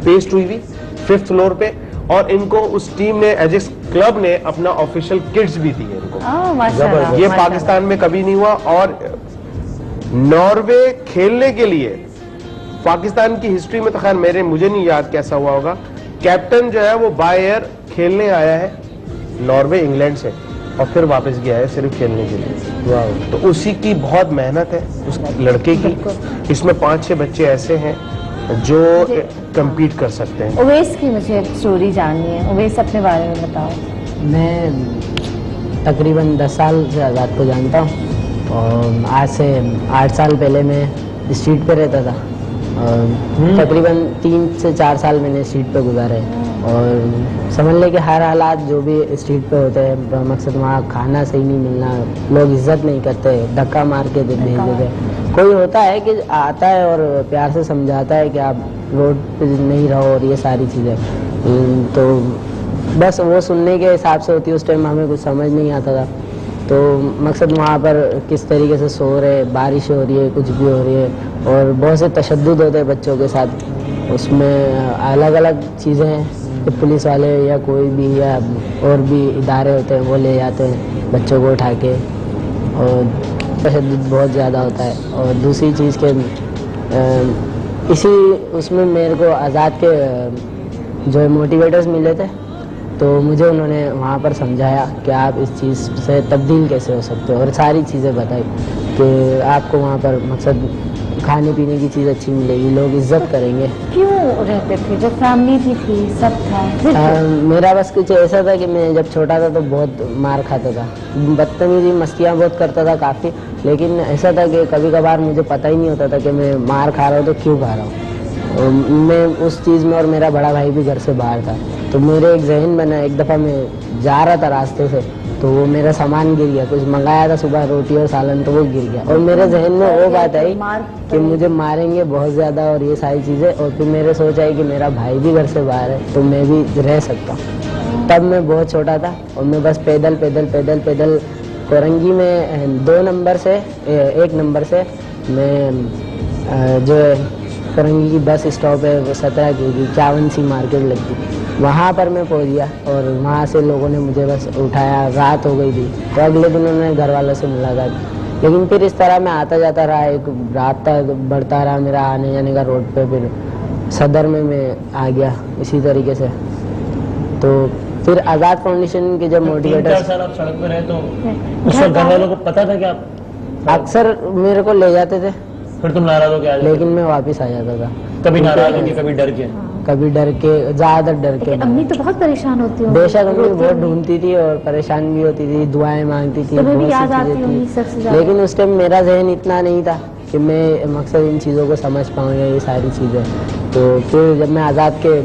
S2: पेस्ट हुई हुई 5th फ्लोर पे, और इनको उस टीम ने एजेक्स क्लब ने अपना ऑफिशियल किट्स भी दिए इनको। ये पाकिस्तान में कभी नहीं हुआ। और नॉर्वे खेलने के लिए पाकिस्तान की हिस्ट्री में तो खैर मुझे नहीं याद कैसा हुआ होगा, कैप्टन जो है वो बाय एयर खेलने आया है नॉर्वे इंग्लैंड से, और फिर वापस गया है सिर्फ खेलने के लिए। तो उसी की बहुत मेहनत है उस लड़के की। इसमें 5-6 बच्चे ऐसे हैं जो compete कर सकते हैं।
S3: उवैस की मुझे एक स्टोरी जाननी है, उवैस अपने बारे में बताओ।
S14: मैं तकरीबन 10 साल से आज़ाद को जानता हूँ, और आज से 8 साल पहले मैं स्ट्रीट पे रहता था, और तकरीबन 3 से 4 साल मैंने स्ट्रीट पे गुजारे। और समझ ले कि हर हालात जो भी स्ट्रीट पे होते हैं, मकसद वहाँ खाना सही नहीं मिलना, लोग इज्जत नहीं करते, धक्का मार के भेज देते। कोई होता है कि आता है और प्यार से समझाता है कि आप रोड पे नहीं रहो और ये सारी चीज़ें, तो बस वो सुनने के हिसाब से होती है। उस टाइम हमें कुछ समझ नहीं आता था। तो मकसद वहाँ पर किस तरीके से सो रहे, बारिश हो रही है, कुछ भी हो रही है, और बहुत से तशद्दुद होते हैं बच्चों के साथ। उसमें अलग अलग चीज़ें हैं कि पुलिस वाले या कोई भी या और भी इदारे होते हैं वो ले जाते हैं बच्चों को उठा के, और तशद्दुद बहुत ज़्यादा होता है। और दूसरी चीज़ के इसी उसमें मेरे को आज़ाद के जो मोटिवेटर्स मिले थे, तो मुझे उन्होंने वहाँ पर समझाया कि आप इस चीज़ से तब्दील कैसे हो सकते हो, और सारी चीज़ें बताई कि आपको वहाँ पर मकसद खाने पीने की चीज़ अच्छी मिलेगी, लोग इज्जत करेंगे।
S3: क्यों रहते थे जब फैमिली थी सब था?
S14: मेरा बस कुछ ऐसा था कि मैं जब छोटा था तो बहुत मार खाता था, बदतमीजी मस्तियाँ बहुत करता था काफ़ी, लेकिन ऐसा था कि कभी कभार मुझे पता ही नहीं होता था कि मैं मार खा रहा हूँ तो क्यों खा रहा हूँ। मैं उस चीज़ में, और मेरा बड़ा भाई भी घर से बाहर था, तो मेरे एक जहन बना, एक दफ़ा मैं जा रहा था रास्ते से, तो वो मेरा सामान गिर गया, कुछ मंगाया था सुबह रोटी और सालन, तो वो गिर गया, और मेरे जहन में वो बात आई कि मुझे मारेंगे बहुत ज़्यादा और ये सारी चीज़ें। और फिर मेरे सोच आई कि मेरा भाई भी घर से बाहर है तो मैं भी रह सकता हूँ। तब मैं बहुत छोटा था और मैं बस पैदल पैदल पैदल पैदल कोरंगी में 2 नंबर से 1 नंबर से मैं जो कोरंगी की बस स्टॉप है वो 17 की 51 मार्केट लगती, वहाँ पर मैं पहुँच गया, और वहाँ से लोगों ने मुझे बस उठाया। रात हो गई थी, तो अगले दिन उन्होंने घर वालों से मुलाकात, लेकिन फिर इस तरह मैं आता जाता रहा, एक रास्ता बढ़ता रहा मेरा आने जाने का रोड पे। फिर सदर में मैं आ गया इसी तरीके से। तो फिर आज़ाद फाउंडेशन के जब मोटिवेटर
S6: 3-4 साल आप सड़क पे रहे, तो उस वक्त घर वालों को पता था कि आप
S14: अक्सर मेरे को ले जाते थे,
S6: फिर तुम नाराज हो के आ जाते?
S14: लेकिन मैं वापस आ जाता था।
S6: कभी नाराज हो के, कभी डर के?
S14: कभी डर के, ज्यादा डर के।
S3: अम्मी तो बहुत परेशान होती होंगी।
S14: बेशक अम्मी बहुत ढूंढती थी और परेशान भी होती थी, दुआएं मांगती थी,
S3: तुम्हें भी याद आती होंगी सबसे ज्यादा?
S14: लेकिन उस टाइम मेरा जहन इतना नहीं था कि मैं मकसद इन चीज़ों को समझ पाऊँ ये सारी चीज़ें। तो फिर जब मैं आज़ाद के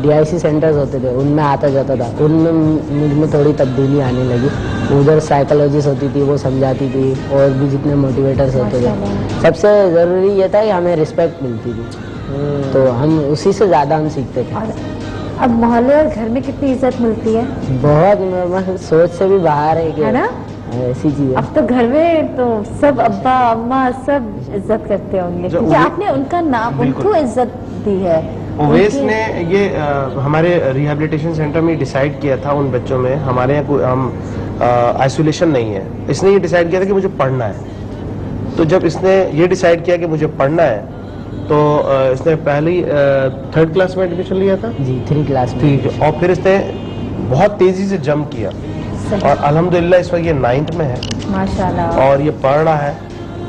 S14: DIC सेंटर्स होते थे उनमें आता जाता था, उनमें मुझ में थोड़ी तब्दीली आने लगी। उधर साइकोलॉजिस्ट होती थी, वो समझाती थी, और भी जितने मोटिवेटर्स होते थे। सबसे ज़रूरी ये था कि हमें रिस्पेक्ट मिलती थी, तो हम उसी से ज़्यादा हम सीखते थे।
S3: अब मोहल्ले और घर में कितनी इज्जत मिलती है?
S14: बहुत, सोच से भी बाहर है
S3: ना
S14: ऐसी चीज।
S3: अब तो घर में तो सब अब्बा अम्मा सब इज्जत करते होंगे, क्योंकि आपने उनका नाम, उनको इज्जत दी है।
S2: ओवैस ने ये हमारे रिहैबिलिटेशन सेंटर में डिसाइड किया था उन बच्चों में, हमारे यहाँ हम आइसोलेशन नहीं है, इसने ये डिसाइड किया था कि मुझे पढ़ना है। तो जब इसने ये डिसाइड किया कि मुझे पढ़ना है, तो इसने पहली 3rd क्लास में एडमिशन लिया था
S14: जी, 3 क्लास में।
S2: ठीक है, और फिर इसने बहुत तेजी से जंप किया, और अल्हम्दुलिल्लाह इस वक्त ये 9th में है
S3: माशाल्लाह,
S2: और ये पढ़ रहा है,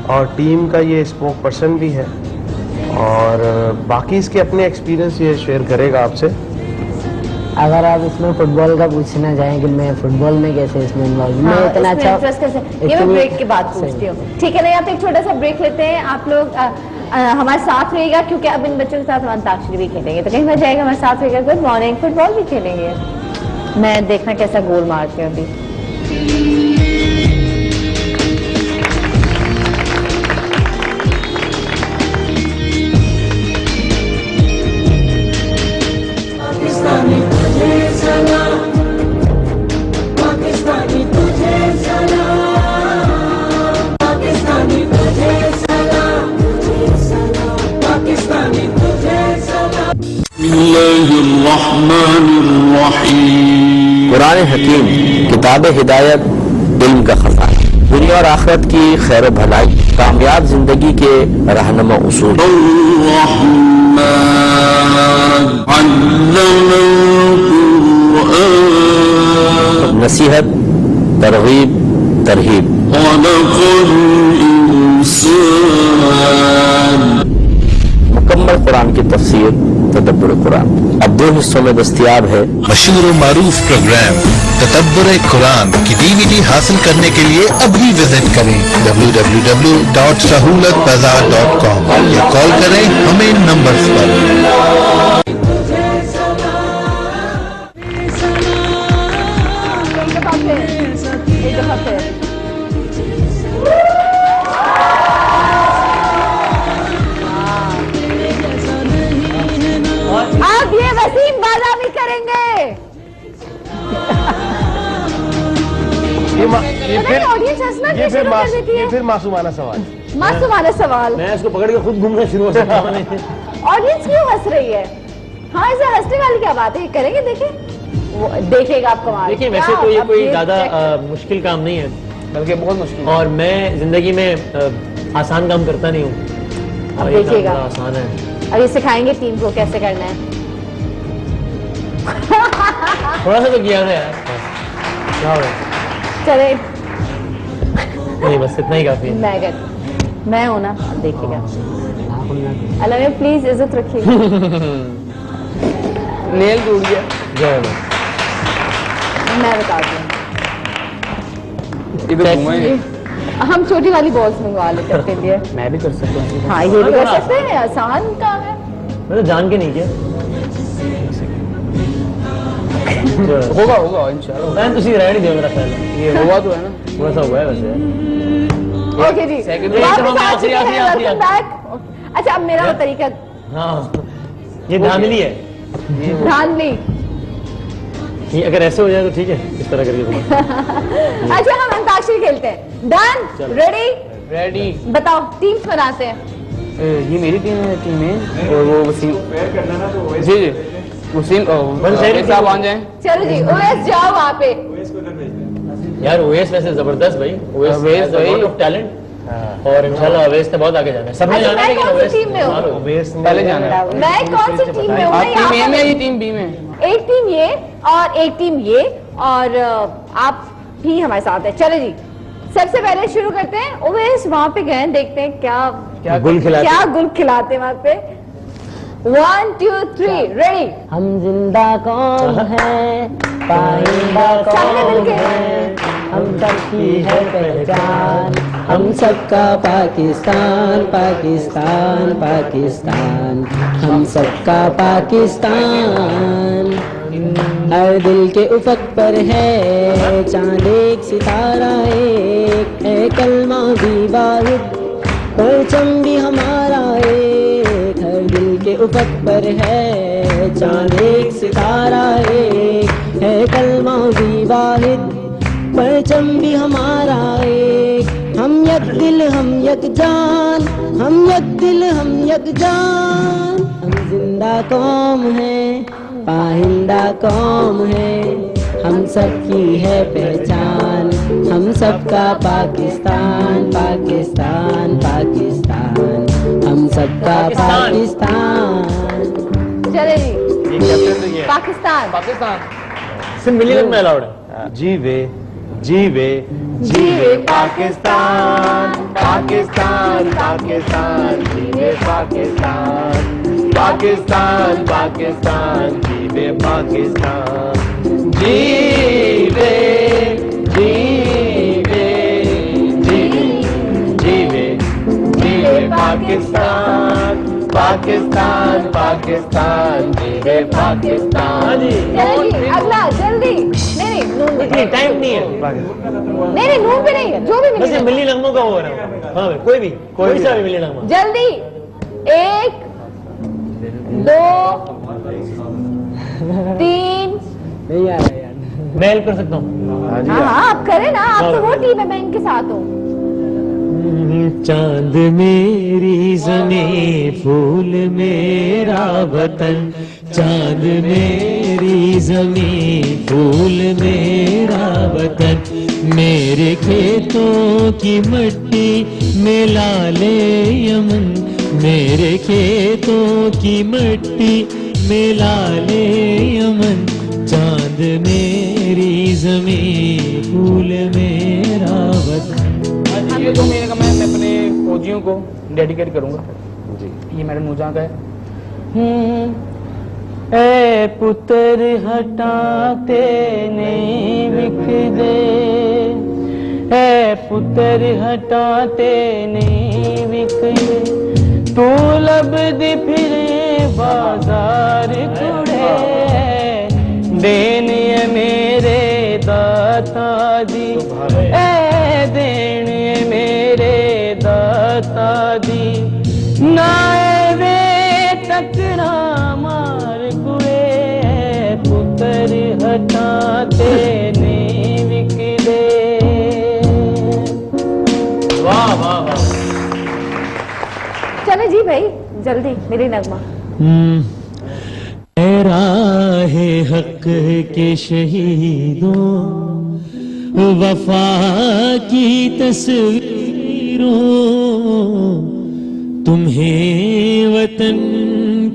S2: और टीम का ये स्पोक पर्सन भी है, और बाकी इसके अपने एक्सपीरियंस ये शेयर करेगा आपसे।
S14: अगर आप इसमें फुटबॉल का पूछना चाहें कि मैं फुटबॉल में कैसे इसमें इन्वॉल्व, मैं इतना अच्छा
S3: इंटरेस्ट कैसे, ये मैं ब्रेक के बाद पूछती हूँ। ठीक है ना, यहाँ पे एक छोटा सा ब्रेक लेते हैं। आप लोग हमारे साथ रहेगा, क्योंकि अब इन बच्चों के साथ हम अंताक्षरी भी खेलेंगे, तो कहीं मजा जाएगा, हमारे साथ रहेगा। गुड मॉर्निंग, फुटबॉल भी खेलेंगे। मैं देखना कैसा गोल मारती हूँ अभी।
S13: पाकिस्तानी तुझे सलाम, पाकिस्तानी तुझे सलाम, पाकिस्तानी तुझे सलाम, पाकिस्तानी तुझे सलाम।
S15: कुरान हकीम किताब हिदायत, इल्म का खजाना, दुनिया और आखिरत की खैर भलाई, कामयाब जिंदगी के रहनुमा उसूल। नसीहत, तरगीब, तरहीब। मुकम्मल कुरान की तफसीर, तदब्बुर कुरान अब 2 हिस्सों में दस्तयाब है।
S16: मशहूर मारूफ प्रोग्राम तदब्बुर कुरान की DVD हासिल करने के लिए अभी विजिट करें www.sahulatbazaar.com या कॉल करें हमें इन नंबर्स पर।
S3: ऑडियंस हंसना क्यों शुरू कर देती है?
S2: ये फिर मासूमाना सवाल।
S3: मासूमाना सवाल।
S6: मैं इसको पकड़ के खुद घूमना शुरू हो सकता हूँ।
S3: ऑडियंस क्यों हंस रही है? हाँ, इसे हंसने वाली क्या बात है? ये करेंगे, देखें, वो देखेगा आपको।
S6: देखिए वैसे तो ये कोई ज्यादा मुश्किल काम नहीं है,
S1: बल्कि बहुत मुश्किल।
S6: और मैं जिंदगी में आसान काम करता नहीं हूँ।
S3: अब देखिएगा,
S6: आसान है।
S3: अब ये सिखाएंगे टीम को कैसे करना है।
S6: थोड़ा सा तो किया था यार। क्या हो रहा है?
S3: चले,
S6: नहीं बस इतना ही काफी है।
S3: मैं हूं ना, अब देखिएगा। अल्लाह में प्लीज इज्जत रखिएगा।
S1: नेल टूट गया।
S3: मैं बताती हूँ,
S1: इधर घुमा ही नहीं।
S3: हम छोटी वाली बॉल्स मंगवा लेते हैं अपने लिए।
S1: मैं भी कर सकता हूँ।
S3: हाँ, ये भी कर सकते हैं, आसान काम है।
S6: मैं तो जान के नहीं किया।
S1: होगा इंशाल्लाह।
S6: मैं तो सीधे रहने दिया मेरा ख्याल है।
S1: ये हुआ तो है ना,
S6: थोड़ा सा हुआ है वैसे।
S3: ओके जी, वापस आ चुके हैं, वेलकम बैक। अच्छा, अब मेरा तरीका।
S6: हाँ, ये धांधली है।
S3: धांधली।
S6: ये अगर ऐसे हो जाए तो ठीक है, इस तरह करके।
S3: अच्छा, हम अंताक्षरी खेलते हैं। डन, रेडी, बताओ टीम्स बनाते हैं।
S1: ये मेरी टीम है और वो वसीम। जी वसीम साहब आ जाएं।
S3: चलो जी, ओएस जाओ वहाँ पे।
S6: यार ओएस वैसे जबरदस्त भाई, ओएस ऑफ टैलेंट, और इंशाल्लाह ओएस से बहुत आगे जाना है। सबने जाना है, लेकिन ओएस
S3: टीम में हो?
S1: पहले जाना है।
S3: मैं कौन सी टीम में हूँ?
S1: आप टीम ए में, ये टीम बी में।
S3: एक टीम ये और एक टीम ये, और आप भी हमारे साथ है। चलो जी, सबसे पहले शुरू करते हैं। ओवेस वहां पे गए, देखते हैं क्या गुल खिलाते हैं वहां पे। 1 2 3 रेडी।
S14: हम जिंदा कौन है, पाइंदा कौन है, हम सबकी है पहचान, हम सबका पाकिस्तान, पाकिस्तान, पाकिस्तान, हम सबका पाकिस्तान। हर दिल के उफक पर है चांद एक, सितारा एक, है कलमा भी वाहिद, परचम भी हमारा एक। हर दिल के उफक पर है चांद एक, सितारा एक, है कलमा भी वाहिद, परचम भी हमारा एक। हम यक दिल, हम यक जान, हम यक दिल, हम यक जान। हम जिंदा कौम है, पाहिंदा कौम है, हम सबकी है पहचान, हम सबका पाकिस्तान, पाकिस्तान, पाकिस्तान, हम सबका पाकिस्तान।
S3: चले जी, पाकिस्तान।
S6: सिर्फ मिली में अलाउड है।
S2: जीवे जीवे जीवे पाकिस्तान, पाकिस्तान, पाकिस्तान, जीवे पाकिस्तान, पाकिस्तान, पाकिस्तान, जीवे पाकिस्तान, जीवे जीवे जीवे जीवे जीवे पाकिस्तान, पाकिस्तान, पाकिस्तान, जीवे पाकिस्तान।
S3: चलो जी, अगला जल्दी। नहीं नून पे
S6: टाइम नहीं है।
S3: नहीं नून पे नहीं है, जो भी
S6: बस मिली नगमों का हो रहा है। हाँ कोई सा भी मिली नगमा।
S3: जल्दी, 1 2 3।
S14: नहीं आ रहा यार,
S6: मैं हेल्प कर सकता हूँ।
S3: हाँ आप करें ना, आप तो वो टीम है, मैं इनके साथ हूँ।
S6: चांद मेरी ज़मीं, फूल मेरा वतन, चांद मेरी ज़मीं, फूल मेरा वतन, मेरे खेतों की मिट्टी में लाले यमन, मेरे खेतों की मिट्टी में लाले यमन, चांद मेरी ज़मीं, फूल मेरा वतन।
S1: ये 2 महीने का मैं अपने फौजियों को डेडिकेट करूंगा जी। ये मेरा नूजा का है। ए पुत्र हटाते नहीं बिक दे, ए पुत्र हटाते नहीं बिक दे, तू लब दी फिरे बाजार कुड़े, देने मेरे दाता दी, ए देने मेरे दाता दी, नाए वे टकरा मार कुड़े, पुत्र हटाते नहीं बिक दे।
S3: जी भाई जल्दी मेरी नगमा।
S6: राहे हक के शहीदों वफा की तस्वीरों तुम्हें वतन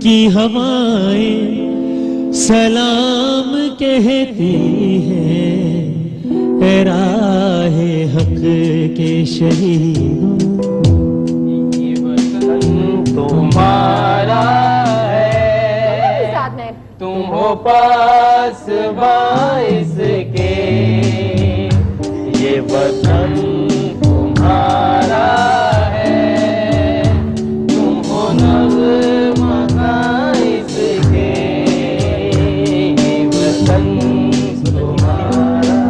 S6: की हवाएं सलाम कहती है राहे हक के शहीदों।
S1: तुम्हारा है
S3: साथ में
S1: तुम हो पास बाइस के, ये वतन तुम्हारा है, तुम हो नग़्मा इसके, ये वतन तुम्हारा।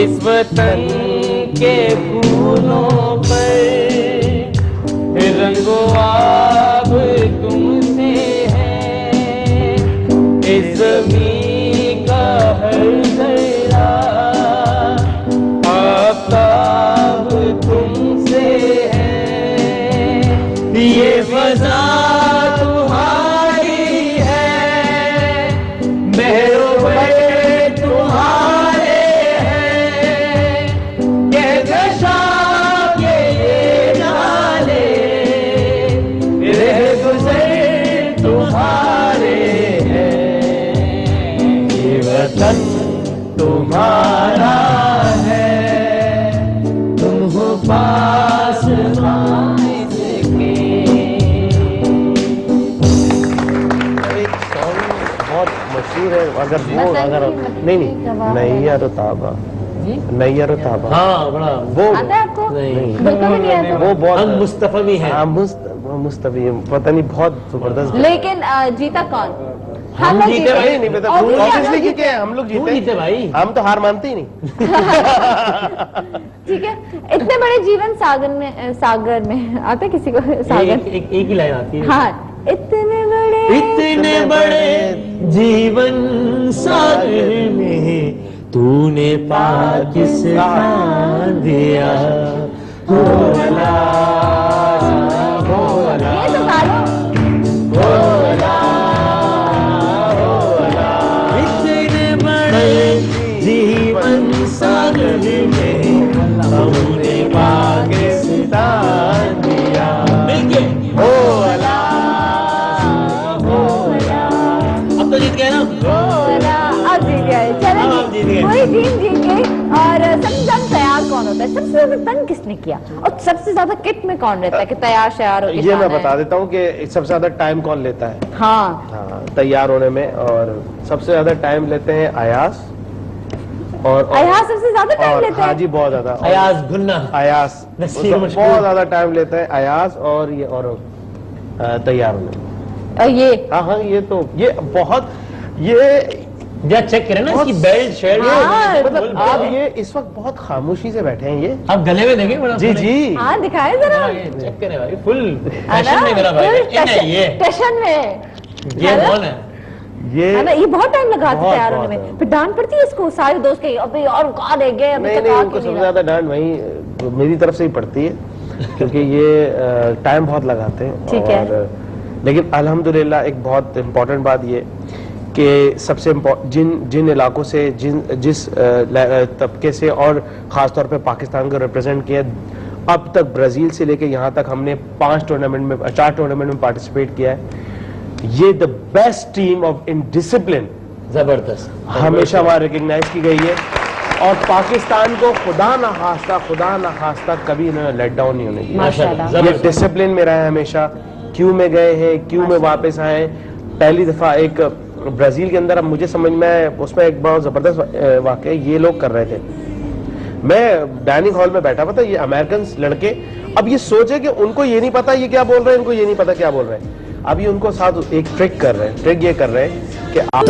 S1: इस वतन के फूलों पर रंगो आब तुमसे है, इस ज़मीं का हर ज़रा आफ़ताब तुमसे है, ये फ़ज़ा तुम्हारी है, महरों तुम्हारे हैं, कहकशा के ये नाले रह गुज़र तुम्हारे हैं, ये वतन तुम्हारा है, तुम हो पास इसके।
S2: एक सॉन्ग बहुत मशहूर है, अगर वो अगर नहीं यारो ताबा, नहीं यारो ताबा,
S6: हाँ बड़ा
S2: वो
S3: आता है आपको?
S6: नहीं
S3: बिल्कुल भी नहीं आता।
S2: वो बहुत
S6: हम मुस्तफवी हैं।
S2: हाँ मुस्तफी पता नहीं बहुत जबरदस्त।
S3: लेकिन जीता कौन?
S6: हम
S3: लोग
S6: जीते भाई,
S2: नहीं पता,
S3: और क्या
S2: ऑब्वियसली
S3: हम
S2: जीते हैं, हम लोग
S6: क्यों
S2: जीते
S6: जीते भाई?
S2: हम तो हार मानते ही नहीं।
S3: ठीक है, इतने बड़े जीवन सागर में आता है किसी को सागर?
S6: एक ही लाइन आती है।
S3: हाँ, इतने
S6: बड़े जीवन सागर में तूने पाकिस्तान दिया, हो अला, हो अला,
S3: ये तो गा लो।
S6: हो अला, हो अला। इतने बड़े जीवन सागर में तूने पाकिस्तान दिया, हो अला, हो अला। अब तो जीत गए ना?
S3: अब जीत गए, चलो
S6: जीत गए।
S3: पूरी टीम जीत गई। और सबसे ज्यादा तैयार कौन होता है? सबसे ज्यादा तंग किसने किया? और सबसे ज्यादा किट में कौन रहता है कि तैयार श्यार होके
S2: ये
S3: जाना
S2: मैं
S3: है?
S2: बता देता हूँ कि सबसे ज्यादा टाइम कौन लेता है
S3: हाँ,
S2: तैयार होने में, और सबसे ज्यादा टाइम लेते हैं अयास और
S3: अयास सबसे ज्यादा टाइम लेते
S2: हाँ
S3: हैं।
S2: जी बहुत ज्यादा।
S6: अयास गुन्ना,
S2: अयास
S6: नसीर
S2: बहुत
S6: मशहूर।
S2: ज्यादा टाइम लेते हैं अयास और ये और तैयार होने में।
S3: और ये
S2: हाँ ये तो ये बहुत ये
S6: जब चेक करें ना इसकी बेल्ट शर्ट,
S2: मतलब आप ये इस वक्त बहुत खामोशी से बैठे हैं ये।
S6: आप गले में देखें बड़ा
S2: जी जी
S3: हाँ दिखाए जरा।
S6: चेक करें भाई, फुल फैशन में मेरा भाई ये
S3: फैशन में
S6: ये कौन है?
S3: है ना, ये बहुत टाइम लगाते
S2: बहुत-
S3: तैयार होने में। फिर डांट पड़ती है इसको सारे दोस्त के, अबे और कहाँ रह गए, अभी
S2: नहीं
S3: तक
S2: नहीं
S3: आ
S2: उनको
S3: क्यों
S2: सबसे
S3: नहीं
S2: ज्यादा डांट वही मेरी तरफ से ही पड़ती है क्योंकि ये टाइम बहुत लगाते हैं।
S3: ठीक है।
S2: और लेकिन अल्हम्दुलिल्लाह एक बहुत इम्पोर्टेंट बात ये कि सबसे जिन इलाकों से जिस तबके से और ख़ास तौर पे पाकिस्तान को रिप्रेजेंट किया, अब तक ब्राज़ील से लेके यहाँ तक हमने 4 टूर्नामेंट में पार्टिसिपेट किया है। ये the best team of in discipline
S6: जबरदस्त
S2: हमेशा वहाँ रिकग्नाइज की गई है, और पाकिस्तान को खुदा न खास्ता कभी इन्होंने लेट डाउन नहीं होने दिया।
S3: माशाल्लाह।
S2: ये डिसिप्लिन में रहा है हमेशा। क्यों में गए हैं, क्यों में वापस आए। पहली दफा एक ब्राजील के अंदर, अब मुझे समझ में उसमें एक बहुत जबरदस्त वाकया ये लोग कर रहे थे। मैं डाइनिंग हॉल में बैठा हुआ था, ये अमेरिकन लड़के, अब ये सोचे कि उनको ये नहीं पता ये क्या बोल रहे हैं, इनको ये नहीं पता क्या बोल रहे हैं। अभी उनको साथ एक ट्रिक कर रहे हैं, ट्रिक ये कर रहे हैं कि आप